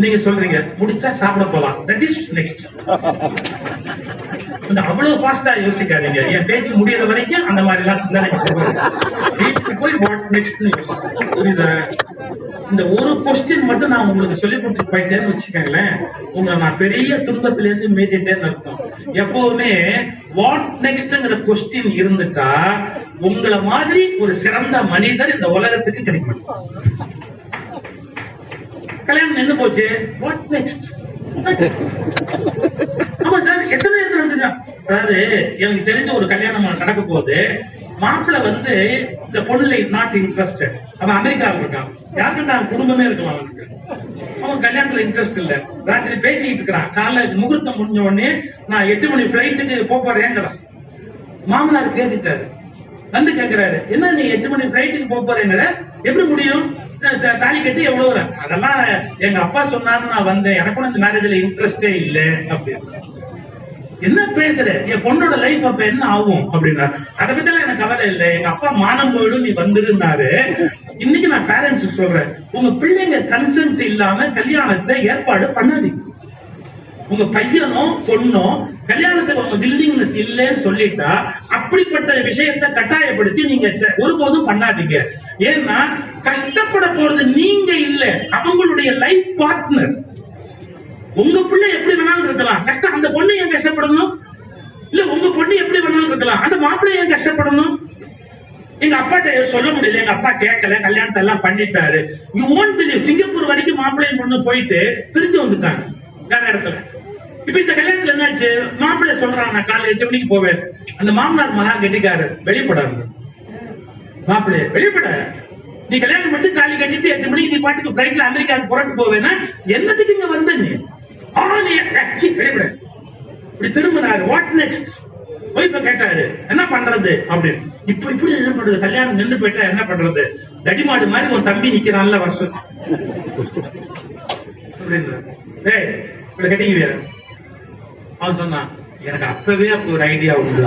நீங்க சொல்றீங்க முடிச்சா சாப்பிட போலாம், தட் இஸ் நெக்ஸ்ட். அவ்வளவு ஃபாஸ்டா யோசிக்காதீங்க. என் பேச்சு முடியற வரைக்கும் அந்த மாதிரி எல்லாம் சிந்தனை போய் வாட் நெக்ஸ்ட் யோசி. புரியுதா? இந்த ஒரு கொஸ்டின் மட்டும் நான் உங்களுக்கு சொல்லி கொடுத்துட்டு போயிட்டேன்னு வச்சுக்கோங்களேன், உங்களை நான் பெரிய துன்பத்தில இருந்து மீட்டுட்டேன்னு அர்த்தம். எப்பவுமே வாட் நெக்ஸ்ட்ங்கிற கொஸ்டின் இருந்துட்டா உங்களை மாதிரி ஒரு சிறந்த மனிதர் இந்த உலகத்துக்கு கிடைக்க மாட்டார். கல்யாணம் நின்று போச்சு, வாட் நெக்ஸ்ட்? ஆமா சார், எத்தனை இடத்துல வந்து, அதாவது எனக்கு தெரிஞ்ச ஒரு கல்யாணம் நடக்க போகுது. மாப்பிள்ள வந்து இந்த பொண்ணுல நாட் இன்ட்ரெஸ்டட். அவன் அமெரிக்காவில் இருக்கான். யாருக்கிட்ட குடும்பமே இருக்கலாம் அவனுக்கு. அவன் கல்யாணத்துல இன்ட்ரெஸ்ட் இல்ல. ராத்திரி பேசிக்கிட்டு இருக்கிறான். காலைல முகூர்த்தம் முடிஞ்ச உடனே நான் 8 மணி பிளைட்டுக்கு போறேங்கிறான். மாமனார் கேட்டுட்டாரு, வந்து கேட்கிறாரு, என்ன நீ 8 மணி பிளைட்டுக்கு போறேங்கிற, எப்படி முடியும்? தாலி கட்டி எவ்வளவு? அதெல்லாம் எங்க அப்பா சொன்னான்னு நான் வந்தேன், எனக்கு இந்த மேரேஜ்ல இன்ட்ரெஸ்டே இல்லை அப்படின்னு. என்ன பேசுற? என் பொண்ணோட லைஃப் அப்ப என்ன ஆகும் அப்படின்னா, அதை பத்தி எல்லாம் எனக்கு கவலை இல்லை, எங்க அப்பா மானம் போயிடும், நீ வந்துருந்தாரு. இன்னைக்கு நான் பேரண்ட்ஸ் சொல்றேன், உங்க பிள்ளைங்க கன்சென்ட் இல்லாம கல்யாணத்தை ஏற்பாடு பண்ணாதீங்க. உங்க பையனோ பொண்ணோ கல்யாணத்துக்கு உங்க வில்லிங்னஸ் இல்லைன்னு சொல்லிட்டா அப்படிப்பட்ட விஷயத்தை கட்டாயப்படுத்தி நீங்க ஒருபோதும் பண்ணாதீங்க. ஏன்னா கஷ்டப்பட போறது நீங்க இல்ல, அவங்களுடைய லைஃப் பார்ட்னர். உங்க பிள்ளை எப்படி வேணாலும் இருக்கலாம், கஷ்டம் அந்த பொண்ணு ஏன் கஷ்டப்படணும்? இல்ல உங்க பொண்ணு எப்படி வேணாலும் இருக்கலாம், அந்த மாப்பிள்ளை ஏன் கஷ்டப்படணும்? எங்க அப்பாட்ட சொல்ல முடியல, எங்க அப்பா கேட்கல, கல்யாணத்தை எல்லாம் பண்ணிட்டாரு. யூ ஓன்ட் பிலீவ், சிங்கப்பூர் வரைக்கும் மாப்பிள்ளையும் பொண்ணு போயிட்டு பிரிஞ்சு வந்துட்டாங்க வேற இடத்துல. இப்ப இந்த கல்யாணத்துல என்னாச்சு, மாப்பிள்ளை சொல்றாங்க நான் காலைல 8 மணிக்கு போவேன். அந்த மாமனார் மகா கெட்டிக்காரு, வெளிப்படாது. மாப்பிள்ளைய வெளிப்பட, நீ கல்யாணம் மட்டும் தாலி கட்டிட்டு 8 மணிக்கு நீ பாட்டுக்கு பிளைட்ல அமெரிக்காவுக்கு புறட்டு போவேன்னா என்னத்துக்கு இங்க வந்த நீ? வெளிப்பட. இப்படி திரும்பினாரு, வாட் நெக்ஸ்ட்? ஒய்ஃப கேட்டாரு, என்ன பண்றது அப்படின்னு. இப்படி என்ன பண்றது? கல்யாணம் நின்று போயிட்டா என்ன பண்றது? தடிமாடு மாதிரி உன் தம்பி நிக்கிறான்ல வருஷம் கட்டிக்குவியா? அவன் சொன்னான், எனக்கு அப்பவே அப்படி ஒரு ஐடியா உண்டு.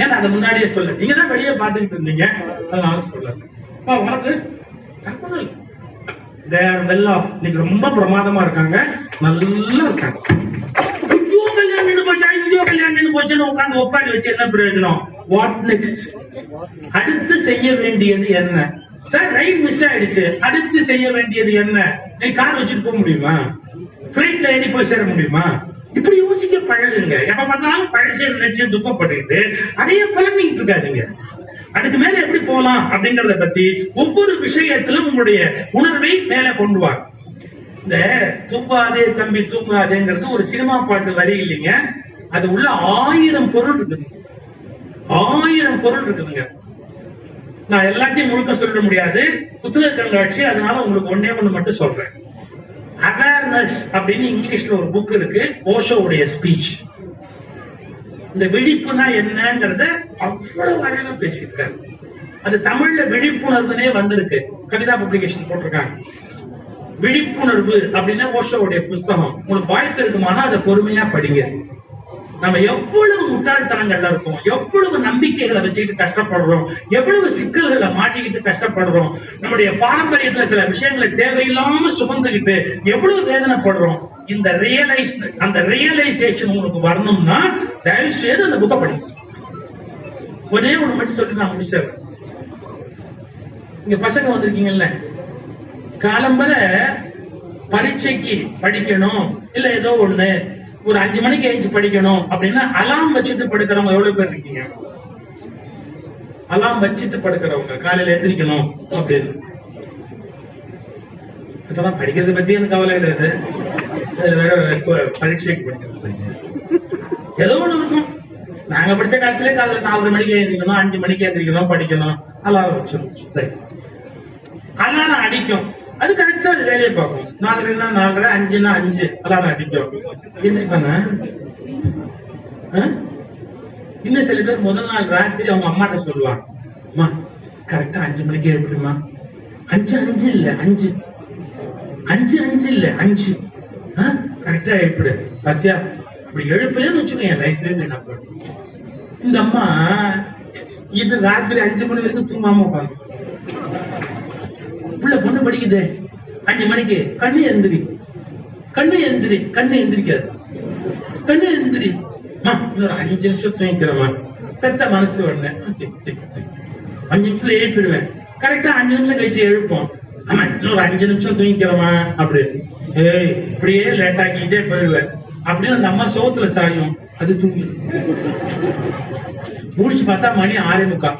ஏன்னா அதை முன்னாடியே சொல்ல, நீங்க தான் வெளியே பார்த்துக்கிட்டு இருந்தீங்க, அதனால சொல்ல. உனக்கு இன்னைக்கு ரொம்ப பிரமாதமா இருக்காங்க, நல்லா இருக்காங்க. கல்யாணம் போச்சுன்னு உட்காந்து உட்காந்து வச்சு என்ன பிரயோஜனம்? What next? அடுத்து செய்ய வேண்டியது என்ன? சார் ரயில் மிஸ் ஆயிடுச்சு, அடுத்து செய்ய வேண்டியது என்ன? நீ கார் வச்சுட்டு போக முடியுமா? பிளைட்ல ஏறி போய் சேர முடியுமா? இப்படி யோசிக்க பழகுங்க. எப்ப பார்த்தாலும் பழசை நினைச்சு துக்கப்பட்டுக்கிட்டு அதையே புலம்பிக்கிட்டு இருக்காதீங்க. அதுக்கு மேல எப்படி போலாம் அப்படிங்கறத பத்தி ஒவ்வொரு விஷயத்திலும் உங்களுடைய உணர்வை மேல கொண்டு வா. இந்த தூக்காதே தம்பி தூக்காதேங்கிறது ஒரு சினிமா பாட்டு வரி இல்லைங்க, அது உள்ள 1000 பொருள் இருக்குது. 1000 பொருள் இருக்குதுங்க. நான் எல்லாத்தையும் முழுக்க சொல்ல முடியாது, புத்தக கண்காட்சி, அதனால உங்களுக்கு ஒன்னே ஒண்ணு மட்டும் சொல்றேன். அவேர்னஸ் அப்படின்னு இங்கிலீஷ்ல ஒரு புக் இருக்கு, ஓஷோவுடைய ஸ்பீச். இந்த விழிப்புனா என்னங்கறத அவ்வளவு அழகா பேசியிருக்காரு. அது தமிழ்ல விழிப்புணர்வுனே வந்திருக்கு, கவிதா பப்ளிகேஷன் போட்டிருக்காங்க. விழிப்புணர்வு அப்படின்னு ஓஷோவுடைய புத்தகம். உங்களுக்கு வாய்ப்பு இருக்குமானா அதை பொறுமையா படிங்க. நம்ம எவ்வளவு முட்டாள்தனங்கள்ல இருக்கோம், எவ்வளவு நம்பிக்கைகளை வச்சுக்கிட்டு கஷ்டப்படுறோம், எவ்வளவு சிக்கல்களை மாட்டிக்கிட்டு கஷ்டப்படுறோம், நம்முடைய பாரம்பரியத்துல சில விஷயங்களை தேவையில்லாம சுமந்துகிட்டு எவ்வளவு வேதனைப்படுறோம். இந்த அந்த ரியலைசேஷன் உங்களுக்கு வரணும்னா தயவு செய்து அந்த புக்கை படிங்க. ஒரே ஒண்ணு மட்டும் சொல்லிட்டு நான் முடிச்சிடுறேன். இங்க பசங்க வந்திருக்கீங்கல்ல, காலம்பர பரீட்சைக்கு படிக்கணும், இல்ல ஏதோ ஒண்ணு ஒரு 5 மணிக்கு எழுந்து படிக்கணும் அப்படின்னா அலாம் வச்சுட்டு படுக்கிறவங்க எவ்வளவு பேர் இருக்கீங்க? அலாம் வச்சுட்டு படுக்கிறவங்க காலையில எந்திரிக்கணும் அப்படின்னு. இப்பதான் படிக்கிறத பத்தி எனக்கு கவலை கிடையாது, வேற பரீட்சைக்கு படிக்கிறது ஏதோ ஒண்ணு இருக்கும். நாங்க படிச்ச காலத்திலே காலையில 4:30 மணிக்கு எழுந்திரிக்கணும், 5 மணிக்கு எழுந்திரிக்கணும், படிக்கணும், அலாரம் வச்சிடும். அலாரம் அடிக்கும், அது கரெக்டா அது வேலையை பார்க்கும். 4:30னா 4:30, 5னா 5 அலாரம் அடிக்கும். எந்திரிப்பானா? இன்னும் சில பேர் முதல் நாள் ராத்திரி அவங்க அம்மாட்ட சொல்லுவாங்க, அம்மா கரெக்டா 5 மணிக்கு எழுப்பிடுமா. 5 இல்ல 5 இல்ல 5 கரெக்டா எழுப்பிடு. பாத்தியா, அப்படி எழுப்பலன்னு வச்சுக்கோ என் லைஃப்ல என்ன பண்ணும். இந்த அம்மா இது ராத்திரி 5 மணி வரைக்கும் தூங்காம உட்காந்து, உள்ள பொண்ணு படிக்குது 5 மணிக்கு கண்ணு எந்திரி எந்திரிக்காது, கண்ணு எந்திரி இன்னொரு 5 நிமிஷம் தூங்கிக்கிறமா. பெத்த மனசு உடனே 5 நிமிஷத்துல எழுப்பிடுவேன். கரெக்டா 5 நிமிஷம் கழிச்சு எழுப்போம், ஆமா இன்னொரு 5 நிமிஷம் தூங்கிக்கிறோமா அப்படி. இப்படியே லேட் ஆக்கிட்டே போயிடுவேன். அப்படின்னு அந்த அம்மா சோத்துல சாயும், அது தூங்கி முடிச்சு பார்த்தா மணி 6:45.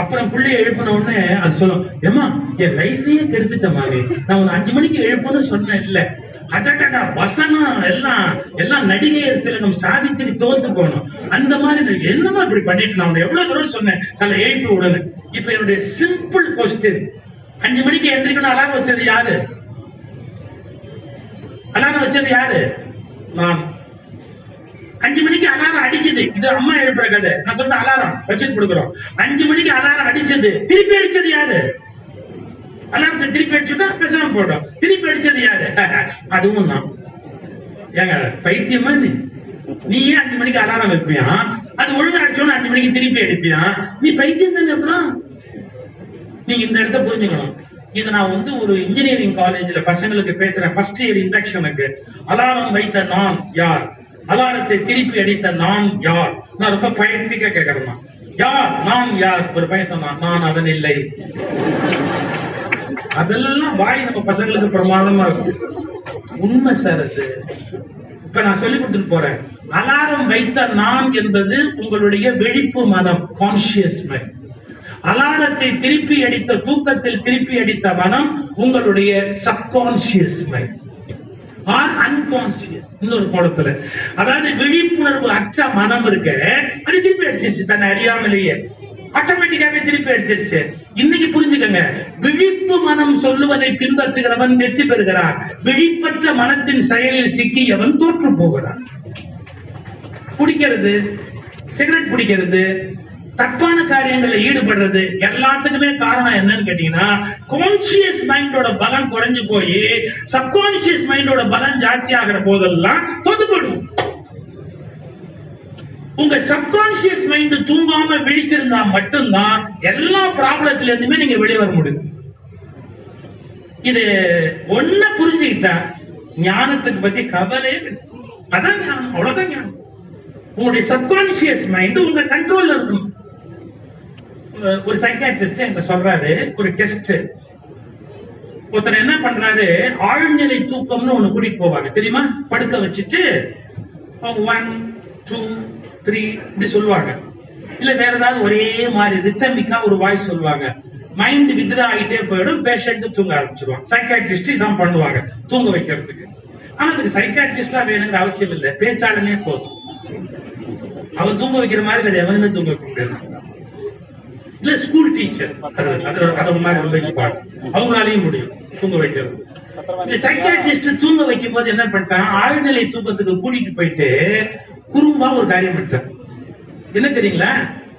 அப்புறம் பிள்ளைய எழுப்பின உடனே அது சொல்லும், ஏமா என் லைஃபையே கெடுத்துட்ட மாதிரி, நான் உன்னை 5 மணிக்கு எழுப்பணும்னு சொன்னேன் இல்ல. அடடா வசனம் எல்லாம் நடிகையர் திலகம் சாவித்திரி தோத்து போகணும். அந்த மாதிரி என்னமா இப்படி பண்ணிட்டு நான் எவ்வளவு தூரம் சொன்னேன் காலை எழுப்பி உடனே. இப்ப என்னுடைய சிம்பிள் கொஸ்டின், 5 மணிக்கு எந்திரிக்கணும் அலாரம் வச்சது யாரு? அலாரம் வச்சது யாரு? நான். 5 மணிக்கு அலாரம் அடிக்குது, இது அம்மா எழுப்புற கதை. நான் சொல்ற அலாரம் வச்சுட்டு கொடுக்குறோம். 5 மணிக்கு அலாரம் அடிச்சது, திருப்பி அடிச்சது யாரு? அலாரத்தை திருப்பி அடிச்சுட்டா பேசாம போடும். திருப்பி அடிச்சது யாரு? அதுவும் நான். ஏங்க பைத்தியமா நீ ஏன் 5 மணிக்கு அலாரம் வைப்பியா? அது ஒழுங்கா அடிச்சோன்னு 5 மணிக்கு திருப்பி அடிப்பியா? நீ பைத்தியம் தானே. அப்புறம் நீங்க இந்த இடத்த புரிஞ்சுக்கணும். இது நான் ஒரு இன்ஜினியரிங் காலேஜ்ல பசங்களுக்கு பேசுறேன். First year இண்டக்ஷனுக்கு. அலாரம் வைத்த நான் யார்? அலாரத்தை திருப்பி அடித்த நான் யார்? நான் ரொம்ப பயத்திக்க கேட்கிறேன், யார் நான் யார்? ஒரு பையன் சொன்னான், நான் அவன் இல்லை. அதெல்லாம் வாய் நம்ம பசங்களுக்கு பிரமாதமா இருக்கும். உண்மை சார் அது. இப்ப நான் சொல்லி கொடுத்துட்டு போறேன். அலாரம் வைத்த நான் என்பது உங்களுடைய விழிப்பு மனம், கான்சியஸ் மைண்ட். அலாரத்தை திருப்பி அடித்த, தூக்கத்தில் திருப்பி அடித்த மனம் உங்களுடைய சப்கான்சியஸ் மைண்ட் ஆர் அன்கான்சியஸ். இன்னொரு கோணத்துல அதாவது விழிப்புணர்வு அற்ற மனம் இருக்க, அது திருப்பி அடிச்சிருச்சு தன்னை அறியாமலேயே, ஆட்டோமேட்டிக்காவே திருப்பி அடிச்சிருச்சு. இன்னைக்கு புரிஞ்சுக்கங்க, விழிப்பு மனம் சொல்லுவதை பின்பற்றுகிறவன் வெற்றி பெறுகிறான், விழிப்பற்ற மனத்தின் செயலில் சிக்கியவன் தோற்று போகிறான். குடிக்கிறது, சிகரெட் பிடிக்கிறது, தப்பான காரியங்களில் ஈடுபடுறது எல்லாத்துக்குமே காரணம் என்னன்னு கேட்டீங்கன்னா, கான்சியஸ் மைண்டோட பலம் குறைஞ்சு போய் சப்கான்சியஸ் மைண்டோட பலம் ஜாஸ்தி ஆகிற போதெல்லாம் தோத்து போயிடும். உங்க சப்கான்சியஸ் மைண்ட் தூங்காம விழிச்சிருந்தா மட்டும்தான் எல்லா ப்ராப்ளத்துல இருந்துமே நீங்க வெளியே வர முடியும். இது ஒன்ன புரிஞ்சுக்கிட்டா ஞானத்துக்கு பத்தி கவலையே, அதான் ஞானம், அவ்வளவுதான் ஞானம். உங்களுடைய சப்கான்சியஸ் மைண்ட் உங்க கண்ட்ரோல்ல இருக்கணும். ஒரு சைக்காட்ரிஸ்ட் எங்க சொல்றாரு, ஒரு டெஸ்ட். ஒருத்தர் என்ன பண்றாரு, ஆழ்நிலை தூக்கம்னு ஒண்ணு கூட்டிட்டு போவாங்க தெரியுமா? படுக்க வச்சுட்டு 1 2 3 இப்படி சொல்லுவாங்க. இல்ல வேற ஏதாவது ஒரே மாதிரி ரித்தமிக்கா ஒரு வாய்ஸ் சொல்லுவாங்க. மைண்ட் வித்ரா ஆகிட்டே போயிடும், பேஷண்ட் தூங்க ஆரம்பிச்சிருவாங்க. சைக்காட்ரிஸ்ட் இதான் பண்ணுவாங்க தூங்க வைக்கிறதுக்கு. ஆனா அதுக்கு சைக்காட்ரிஸ்டா வேணுங்கிற அவசியம் இல்லை, பேச்சாளனே போதும். அவன் தூங்க வைக்கிற மாதிரி கிடையாது, எவனுமே தூங்க வைக்க முடியாது. இல்ல ஸ்கூல் டீச்சர் அவங்களாலையும் முடியும் தூங்க வைக்கிறது. இந்த சைக்காட்ரிஸ்ட் தூங்க வைக்கும் போது என்ன பண்ணிட்டான், ஆழ்நிலை தூக்கத்துக்கு கூட்டிட்டு போயிட்டு குறும்பா ஒரு காரியம் பண்ணிட்டான். என்ன தெரியுங்களா?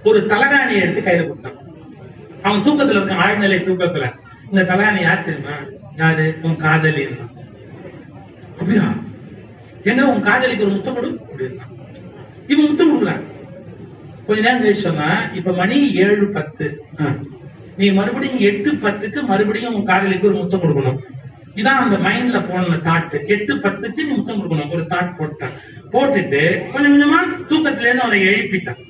ஒரு தலகாணியை எடுத்து கையில கொடுத்தான். அவன் தூக்கத்துல இருக்கான், ஆழ்நிலை தூக்கத்துல. இந்த தலகாணி யார் தெரியுமா? யாரு? உன் காதலி. அப்படியா? ஏன்னா உன் காதலிக்கு ஒரு முத்தம் கொடு அப்படின்னா இவன் முத்தம் கொடுக்குறான். கொஞ்ச நேரம் கழிச்சு சொன்னா, இப்ப மணி 7:10, நீ மறுபடியும் 8:10க்கு மறுபடியும் உன் காதலிக்கு ஒரு முத்தம் கொடுக்கணும். இதான் அந்த மைண்ட்ல போன தாட். 8:10க்கு நீ முத்தம் கொடுக்கணும் ஒரு தாட் போட்டான். போட்டுட்டு கொஞ்சம் கொஞ்சமா தூக்கத்துல இருந்து அவனை எழுப்பிட்டான்.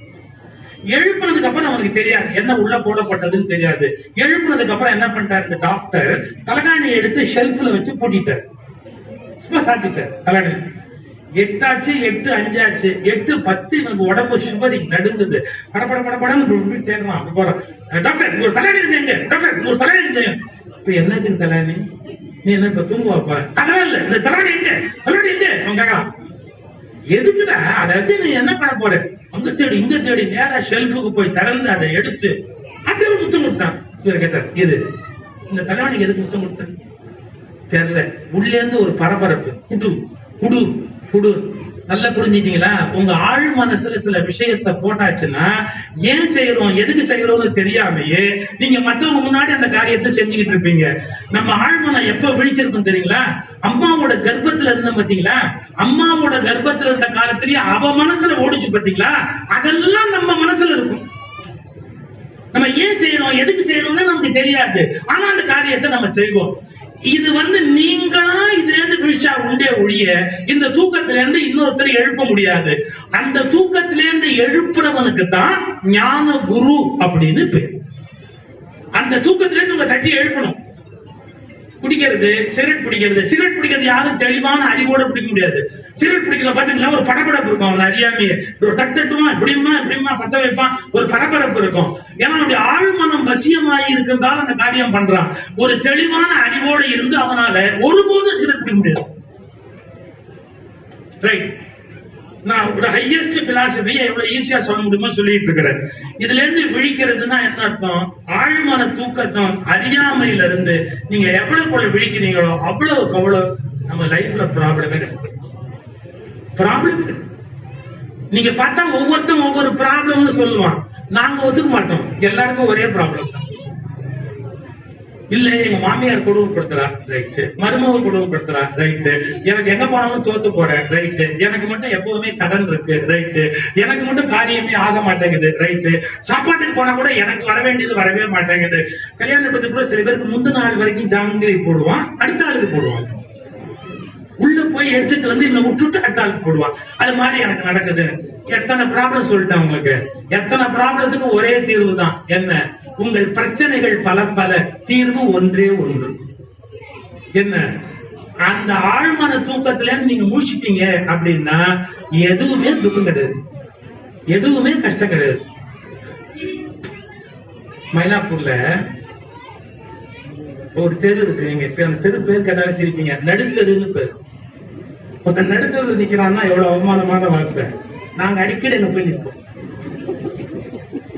எழுப்பினதுக்கு அப்புறம் அவனுக்கு தெரியாது என்ன உள்ள போடப்பட்டதுன்னு தெரியாது. எழுப்பினதுக்கு அப்புறம் என்ன பண்ணிட்டாரு இந்த டாக்டர், தலகாணியை எடுத்து ஷெல்ஃப்ல வச்சு பூட்டிட்டார், சும்மா சாத்திட்டார் தலகாணி. 8 ஆச்சு, 8 5 ஆச்சு, 8 10 எனக்கு உடம்பு ஷிவரிங் நடுங்குது. படபட படபடன்னு தேடுறான். அப்படி போறான். டாக்டர் ஒரு தலையணி இருந்தீங்க, டாக்டர் ஒரு தலையணி இருந்தீங்க. இப்ப என்னதுக்கு தலையணி? நீ என்ன இப்ப தூங்குவாப்பா? அதெல்லாம் இல்ல, இந்த தலைவணி எங்க, தலைவணி எங்க அவன் கேட்கலாம். எதுக்குடா அதை வச்சு நீ என்ன பண்ண போற? அங்க தேடி இங்க தேடி நேரா ஷெல்ஃபுக்கு போய் திறந்து அதை எடுத்து அப்படியே முத்தம் கொடுத்தான். இவர் கேட்டார், இது இந்த தலைவணிக்கு எதுக்கு முத்தம் கொடுத்த? தெரியல. உள்ளே இருந்து ஒரு பரபரப்பு. குடு குடு குடு. நல்லா புரிஞ்சுட்டீங்களா? உங்க ஆழ் மனசுல சில விஷயத்தை போட்டாச்சுன்னா ஏன் செய்யறோம் எதுக்கு செய்யறோம்னு தெரியாமையே நீங்க மத்தவங்க முன்னாடி அந்த காரியத்தை செஞ்சுக்கிட்டு இருப்பீங்க. நம்ம ஆழ்மனம் எப்ப விழிச்சிருக்கும் தெரியுங்களா? அம்மாவோட கர்ப்பத்துல இருந்த பாத்தீங்களா? அம்மாவோட கர்ப்பத்துல இருந்த காலத்திலேயே அவ மனசுல ஓடிச்சு பாத்தீங்களா? அதெல்லாம் நம்ம மனசுல இருக்கும். நம்ம ஏன் செய்யறோம் எதுக்கு செய்யறோம்னு நமக்கு தெரியாது. ஆனா அந்த காரியத்தை நம்ம செய்வோம். இது நீங்களா இதுல இருந்து விழிச்சா உண்டே ஒழிய இந்த தூக்கத்தில இருந்து இன்னொருத்தர் எழுப்ப முடியாது. அந்த தூக்கத்திலிருந்து எழுப்புறவனுக்கு தான் ஞான குரு அப்படின்னு பேர். அந்த தூக்கத்திலிருந்து உங்க தட்டி எழுப்பணும். குடிக்கிறது, சிகரெட் பிடிக்கிறது யாரும் தெளிவான அறிவோட பிடிக்க முடியாது. சிகரெட் பிடிக்கிற பாத்தீங்கன்னா ஒரு படபடப்பு இருக்கும். அவன் அறியாமையே ஒரு தட்டுமா இப்படிமா பத்த வைப்பான். ஒரு பரபரப்பு இருக்கும். ஏன்னா அவனுடைய ஆழ்மனம் வசியமாயி இருக்கிறதால அந்த காரியம் பண்றான். ஒரு தெளிவான அறிவோடு இருந்து அவனால ஒருபோதும் சிகரெட் பிடிக்க முடியாது. ரைட். நான் ஒரு ஹையஸ்ட் பிலாசபியை எவ்வளவு ஈஸியா சொல்ல முடியுமோ சொல்லிட்டு இருக்கிறேன். இதுல இருந்து விழிக்கிறதுனா என்ன அர்த்தம்? ஆழ்மன தூக்கத்தம் அறியாமையில இருந்து நீங்க எவ்வளவு விழிக்கிறீங்களோ அவ்வளவு நம்ம லைஃப்ல ப்ராப்ளமே நீங்க பார்த்தா ஒவ்வொருத்தரும் ஒவ்வொரு ப்ராப்ளம்னு சொல்லுவான். நாங்க ஒத்துக்க மாட்டோம். எல்லாருக்கும் ஒரே ப்ராப்ளம் தான். இல்ல எங்க மாமியார் கொடுமைப்படுத்துறா, ரைட்டு. மருமக கொடுமைப்படுத்துறா, ரைட்டு. எனக்கு எங்க போனாலும் தோத்து போறேன், ரைட்டு. எனக்கு மட்டும் எப்பவுமே கடன் இருக்கு, ரைட்டு. எனக்கு மட்டும் காரியமே ஆக மாட்டேங்குது, ரைட்டு. சாப்பாட்டுக்கு போனா கூட எனக்கு வர வேண்டியது வரவே மாட்டேங்குது. கல்யாணத்துக்கு கூட சில பேருக்கு முந்தின நாள் வரைக்கும் ஜாங்கிரி போடுவான், அடுத்த ஆளுக்கு போடுவான். உள்ள போய் எடுத்துட்டு இன்னும் விட்டுட்டு அடுத்த ஆளுக்கு போடுவான். அது மாதிரி எனக்கு நடக்குது. எத்தனை ப்ராப்ளம் சொல்லிட்டேன் உங்களுக்கு. எத்தனை ப்ராப்ளத்துக்கு ஒரே தீர்வு தான். என்ன? உங்கள் பிரச்சனைகள் பல தீர்வு ஒன்றே ஒன்று. என்ன? அந்த ஆழ்மன தூக்கத்துல நீங்க முடிச்சிட்டீங்க அப்படின்னா எதுவுமே துக்கம் கிடையாது, எதுவுமே கஷ்டம் கிடையாது. மயிலாப்பூர்ல ஒரு தெரு இருக்கு. நீங்க அந்த தெரு பேர் கேட்டாலும் சிரிப்பீங்க. நடுத்தருன்னு பேர். ஒருத்தன் நடுத்தருவில் நிக்கிறான்னா எவ்வளவு அவமானமான வார்த்தை. நாங்க அடிக்கடி அங்க போய் நிற்போம்.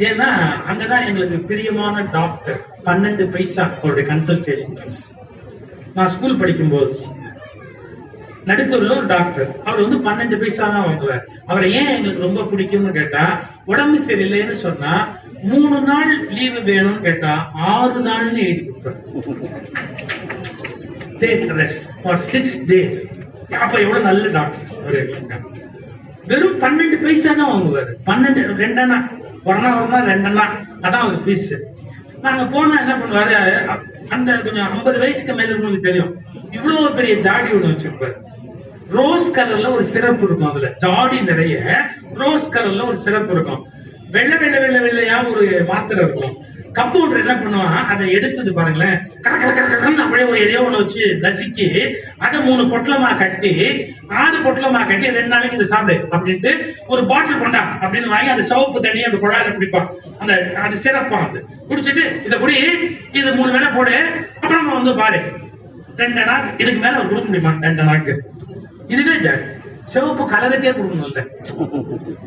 ஏன்னா அங்கதான் எங்களுக்கு பிரியமான டாக்டர். 12 பைசா அவருடைய கன்சல்டேஷன் ஃபீஸ். நான் ஸ்கூல் படிக்கும் போது நடுத்தூர்ல ஒரு டாக்டர். அவர் 12 பைசா தான் வாங்குவார். அவரை ஏன் எங்களுக்கு ரொம்ப பிடிக்கும்னு கேட்டா, உடம்பு சரியில்லைன்னு சொன்னா 3 நாள் லீவு வேணும்னு கேட்டா 6 நாள்னு எழுதி கொடுப்பார். Take rest for 6 days. அப்ப எவ்வளவு நல்ல டாக்டர் அவரு. வெறும் 12 பைசா தான் வாங்குவாரு. 12 2 அண்ணா கொரோனா 2 அண்ணா அதான் அவர் ஃபீஸ். நாங்க போனா என்ன பண்ணுவாரு, அந்த கொஞ்சம் 50 வயசுக்கு மேல உங்களுக்கு தெரியும், இவ்வளவு பெரிய ஜாடி ஒண்ணு வச்சிருப்பாரு. ரோஸ் கலர்ல ஒரு சிறப்பு இருக்கும். அதுல ஜாடி நிறைய ரோஸ் கலர்ல ஒரு சிறப்பு இருக்கும். வெள்ளையா ஒரு மாத்திரை இருக்கும். கம்பவுண்டர் என்ன பண்ணுவான், அதை எடுத்தது பாருங்களேன், அப்படியே ஒரு எதையோ ஒண்ணு வச்சு நசுக்கி அதை 3 பொட்டலமா கட்டி 6 பொட்டலமா கட்டி 2 நாளைக்கு இதை சாப்பிடு அப்படின்ட்டு ஒரு பாட்டில் கொண்டா அப்படின்னு வாங்கி அந்த சோப்பு தண்ணி அந்த குழாயில குடிப்பான். அந்த அது சிறப்பான். அது குடிச்சிட்டு இதை குடி, இது 3 வேளை போடு, அப்புறம் நம்ம பாரு 2 நாள். இதுக்கு மேல அவர் கொடுக்க முடியுமா? 2 நாளுக்கு இதுவே ஜாஸ்தி. சிவப்பு கலருக்கே கொடுக்கணும்ல.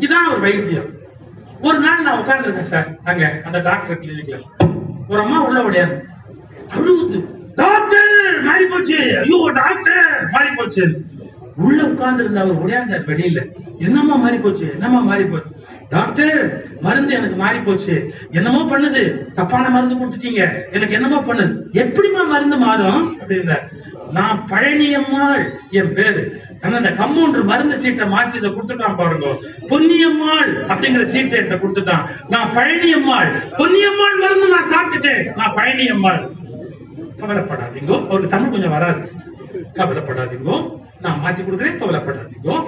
இதான் ஒரு வைத்தியம். ஒரு நாள் நான் உட்கார்ந்து இருக்கேன் சார் அங்க அந்த டாக்டர் கிளினிக்ல. ஒரு அம்மா உள்ள ஓடியாரு, அழுகுது, டாக்டர் மாறி போச்சு, ஐயோ டாக்டர் மாறி போச்சு. உள்ள உட்கார்ந்து இருந்த அவர் ஓடியாந்தார் வெளியில. என்னம்மா மாறி போச்சு, என்னம்மா மாறி போச்சு? டாக்டர் மருந்து எனக்கு மாறி போச்சு, என்னமோ பண்ணுது, தப்பான மருந்து கொடுத்துட்டீங்க, எனக்கு என்னமோ பண்ணுது. எப்படிமா மருந்து மாறும் அப்படின்ற. நான் பழனியம்மாள் என் பேரு. அந்த கம்பவுண்டர் மருந்து சீட்டை மாத்தி இதை கொடுத்துட்டான் பாருங்க. பொன்னியம்மாள் அப்படிங்கிற சீட்டை என்கிட்ட கொடுத்துட்டான். நான் பழனியம்மாள், பொன்னியம்மாள் மருந்து நான் சாப்பிட்டுட்டேன், நான் பழனியம்மாள். கவலைப்படாதீங்கோ, அவருக்கு தமிழ் கொஞ்சம் வராது. கவலைப்படாதீங்கோ, நான் மாத்தி கொடுக்குறேன், கவலைப்படாதீங்கோ.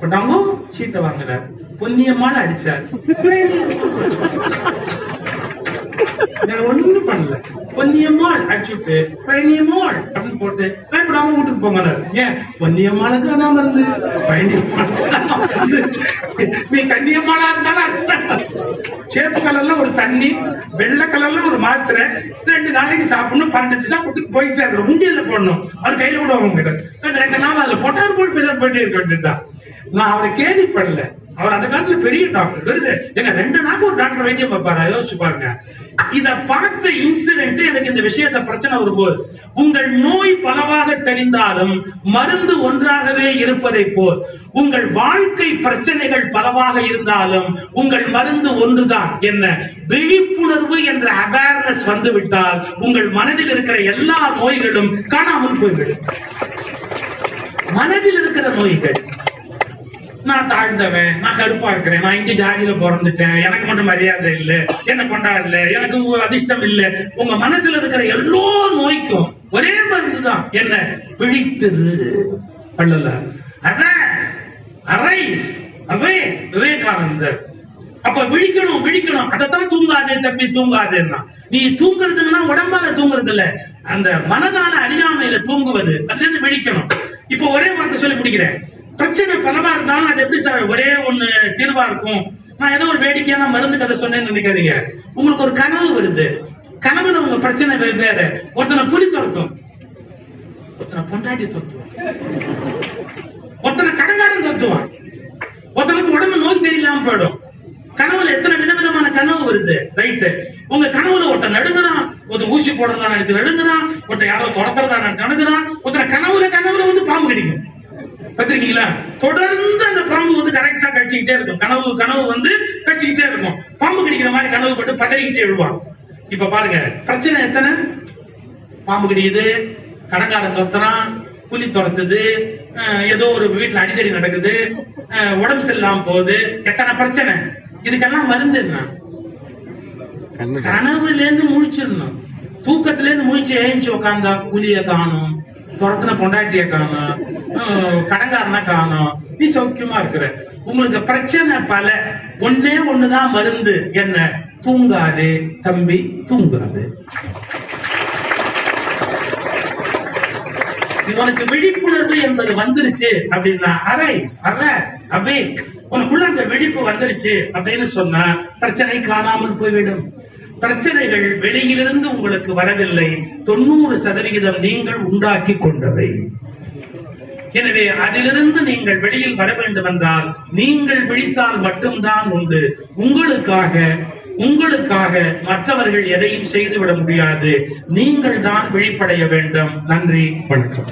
கொண்டாங்கோ சீட்டை வாங்கினார். பொன்னியம்மாள் அடிச்சார். ஒண்ணும் பண்ணல. பொன்னியம்மாள் அடிச்சுட்டு பழனியம்மாள் அப்படின்னு போட்டு பயப்படாம வீட்டுக்கு போங்க. ஏன் பொன்னியம்மாளுக்கு அதான் மருந்து, பழனியம்மாளுக்கு நீ கன்னியம்மாளா இருந்தாலும் சேப்பு கலர்ல ஒரு தண்ணி, வெள்ளை கலர்ல ஒரு மாத்திரை, 2 நாளைக்கு சாப்பிடணும், 12 பைசா கொடுத்து போயிட்டே இருக்கணும். உண்டியல்ல போடணும். அவர் கையில கூட வரும் கிட்ட 2 நாள் அதுல போட்டாலும் போட்டு பேச போயிட்டே இருக்க வேண்டியதுதான். நான் அவரை கேள்விப்படல. அவர் அந்த காலத்துல பெரிய டாக்டர். வருது எங்க 2 நாளுக்கு ஒரு டாக்டர் வைத்தியம் பார்ப்பாரு. யோசிச்சு பாருங்க. இத பார்த்த இன்சிடென்ட் எனக்கு இந்த விஷயத்த பிரச்சனை வரும்போது, உங்கள் நோய் பலவாக தெரிந்தாலும் மருந்து ஒன்றாகவே இருப்பதை போல் உங்கள் வாழ்க்கை பிரச்சனைகள் பலவாக இருந்தாலும் உங்கள் மருந்து ஒன்றுதான். என்ன? விழிப்புணர்வு என்ற அவேர்னஸ் வந்துவிட்டால் உங்கள் மனதில் இருக்கிற எல்லா நோய்களும் காணாமல் போய்விடும். மனதில் இருக்கிற நோய்கள், நான் தாழ்ந்தவன், நான் கருப்பா இருக்கிறேன், நான் இங்க ஜாதியில பிறந்துட்டேன், எனக்கு மட்டும் மரியாதை இல்ல, என்ன கொண்டாடல, எனக்கு அதிர்ஷ்டம் இல்ல, உங்க மனசுல இருக்கிற எல்லா நோய்க்கும் ஒரே மருந்து தான். என்ன? விழித்திரு. விவேகானந்தர் அப்ப விழிக்கணும் விழிக்கணும். அதைத்தான் தூங்காதே தம்பி தூங்காதேன்னா. நீ தூங்குறதுன்னா உடம்பால தூங்குறது இல்ல, அந்த மனதான அறியாமையில தூங்குவது. அதுல இருந்து விழிக்கணும். இப்ப ஒரே வார்த்தை சொல்லி முடிக்கிறேன். பிரச்சனை பலவா இருந்தாலும் அது எப்படி சார் ஒரே ஒண்ணு தீர்வா இருக்கும்? நான் ஏதோ ஒரு வேடிக்கையான மருந்து கதை சொன்னேன்னு நினைக்காதீங்க. உங்களுக்கு ஒரு கனவு வருது. கனவுல உங்க பிரச்சனை வேற. ஒருத்தனை புலி துரத்தும், ஒருத்தனை பொண்டாட்டி துரத்துவான், ஒருத்தனை கடங்காரன் துரத்துவான், ஒருத்தனுக்கு உடம்பு நோய் சரியில்லாம போயிடும். கனவுல எத்தனை விதவிதமான கனவு வருது. ரைட்டு. உங்க கனவுல ஒருத்தன் நடுங்குறான், ஒருத்தன் ஊசி போடுறதா நினைச்சு நடுங்குறான், ஒருத்தன் யாரோ துரத்துறதா நினைச்சு நடுங்குறான், ஒருத்தனை கனவுல வந்து பாம்பு கடிக்கும். பாத்திருக்கீங்களா? தொடர்ந்து அந்த பாம்பு வந்து கரெக்டா கடிச்சுக்கிட்டே இருக்கும். கனவு வந்து கடிச்சுக்கிட்டே இருக்கும். பாம்பு கடிக்கிற மாதிரி கனவு பட்டு பதறிக்கிட்டே எழுவான். இப்ப பாருங்க, பிரச்சனை எத்தனை? பாம்பு கடிக்குது, கடங்காரன் துரத்துறான், புலி துரத்துது, ஏதோ ஒரு வீட்டுல அடிதடி நடக்குது, உடம்பு சரியில்லாம போகுது. எத்தனை பிரச்சனை? இதுக்கெல்லாம் மருந்து என்ன? கனவுல இருந்து முழிச்சிடணும். தூக்கத்துல இருந்து முழிச்சு ஏஞ்சி உட்காந்தா புலிய காணும், துரத்துன பொண்டாட்டிய காணும், கடங்காரனா காணும், நீ சௌக்கியமா இருக்கிற. உங்களுக்கு பிரச்சனை பல, ஒன்னே ஒண்ணுதான் மருந்து. என்ன? தூங்காது தம்பி, தூங்காது. உனக்கு விழிப்புணர்வு என்பது வந்துருச்சு அப்படின்னா, அரைஸ் அவேக், உனக்குள்ள அந்த விழிப்பு வந்துருச்சு அப்படின்னு சொன்னா பிரச்சனை காணாமல் போய்விடும். பிரச்சனைகள் வெளியிலிருந்து உங்களுக்கு வரவில்லை, 90% நீங்கள் உண்டாக்கி கொண்டவை. எனவே அதிலிருந்து நீங்கள் வெளியில் வர வேண்டும் என்றால் நீங்கள் விழித்தால் மட்டும்தான் உண்டு. உங்களுக்காக மற்றவர்கள் எதையும் செய்துவிட முடியாது. நீங்கள் தான் விழிப்படைய வேண்டும். நன்றி, வணக்கம்.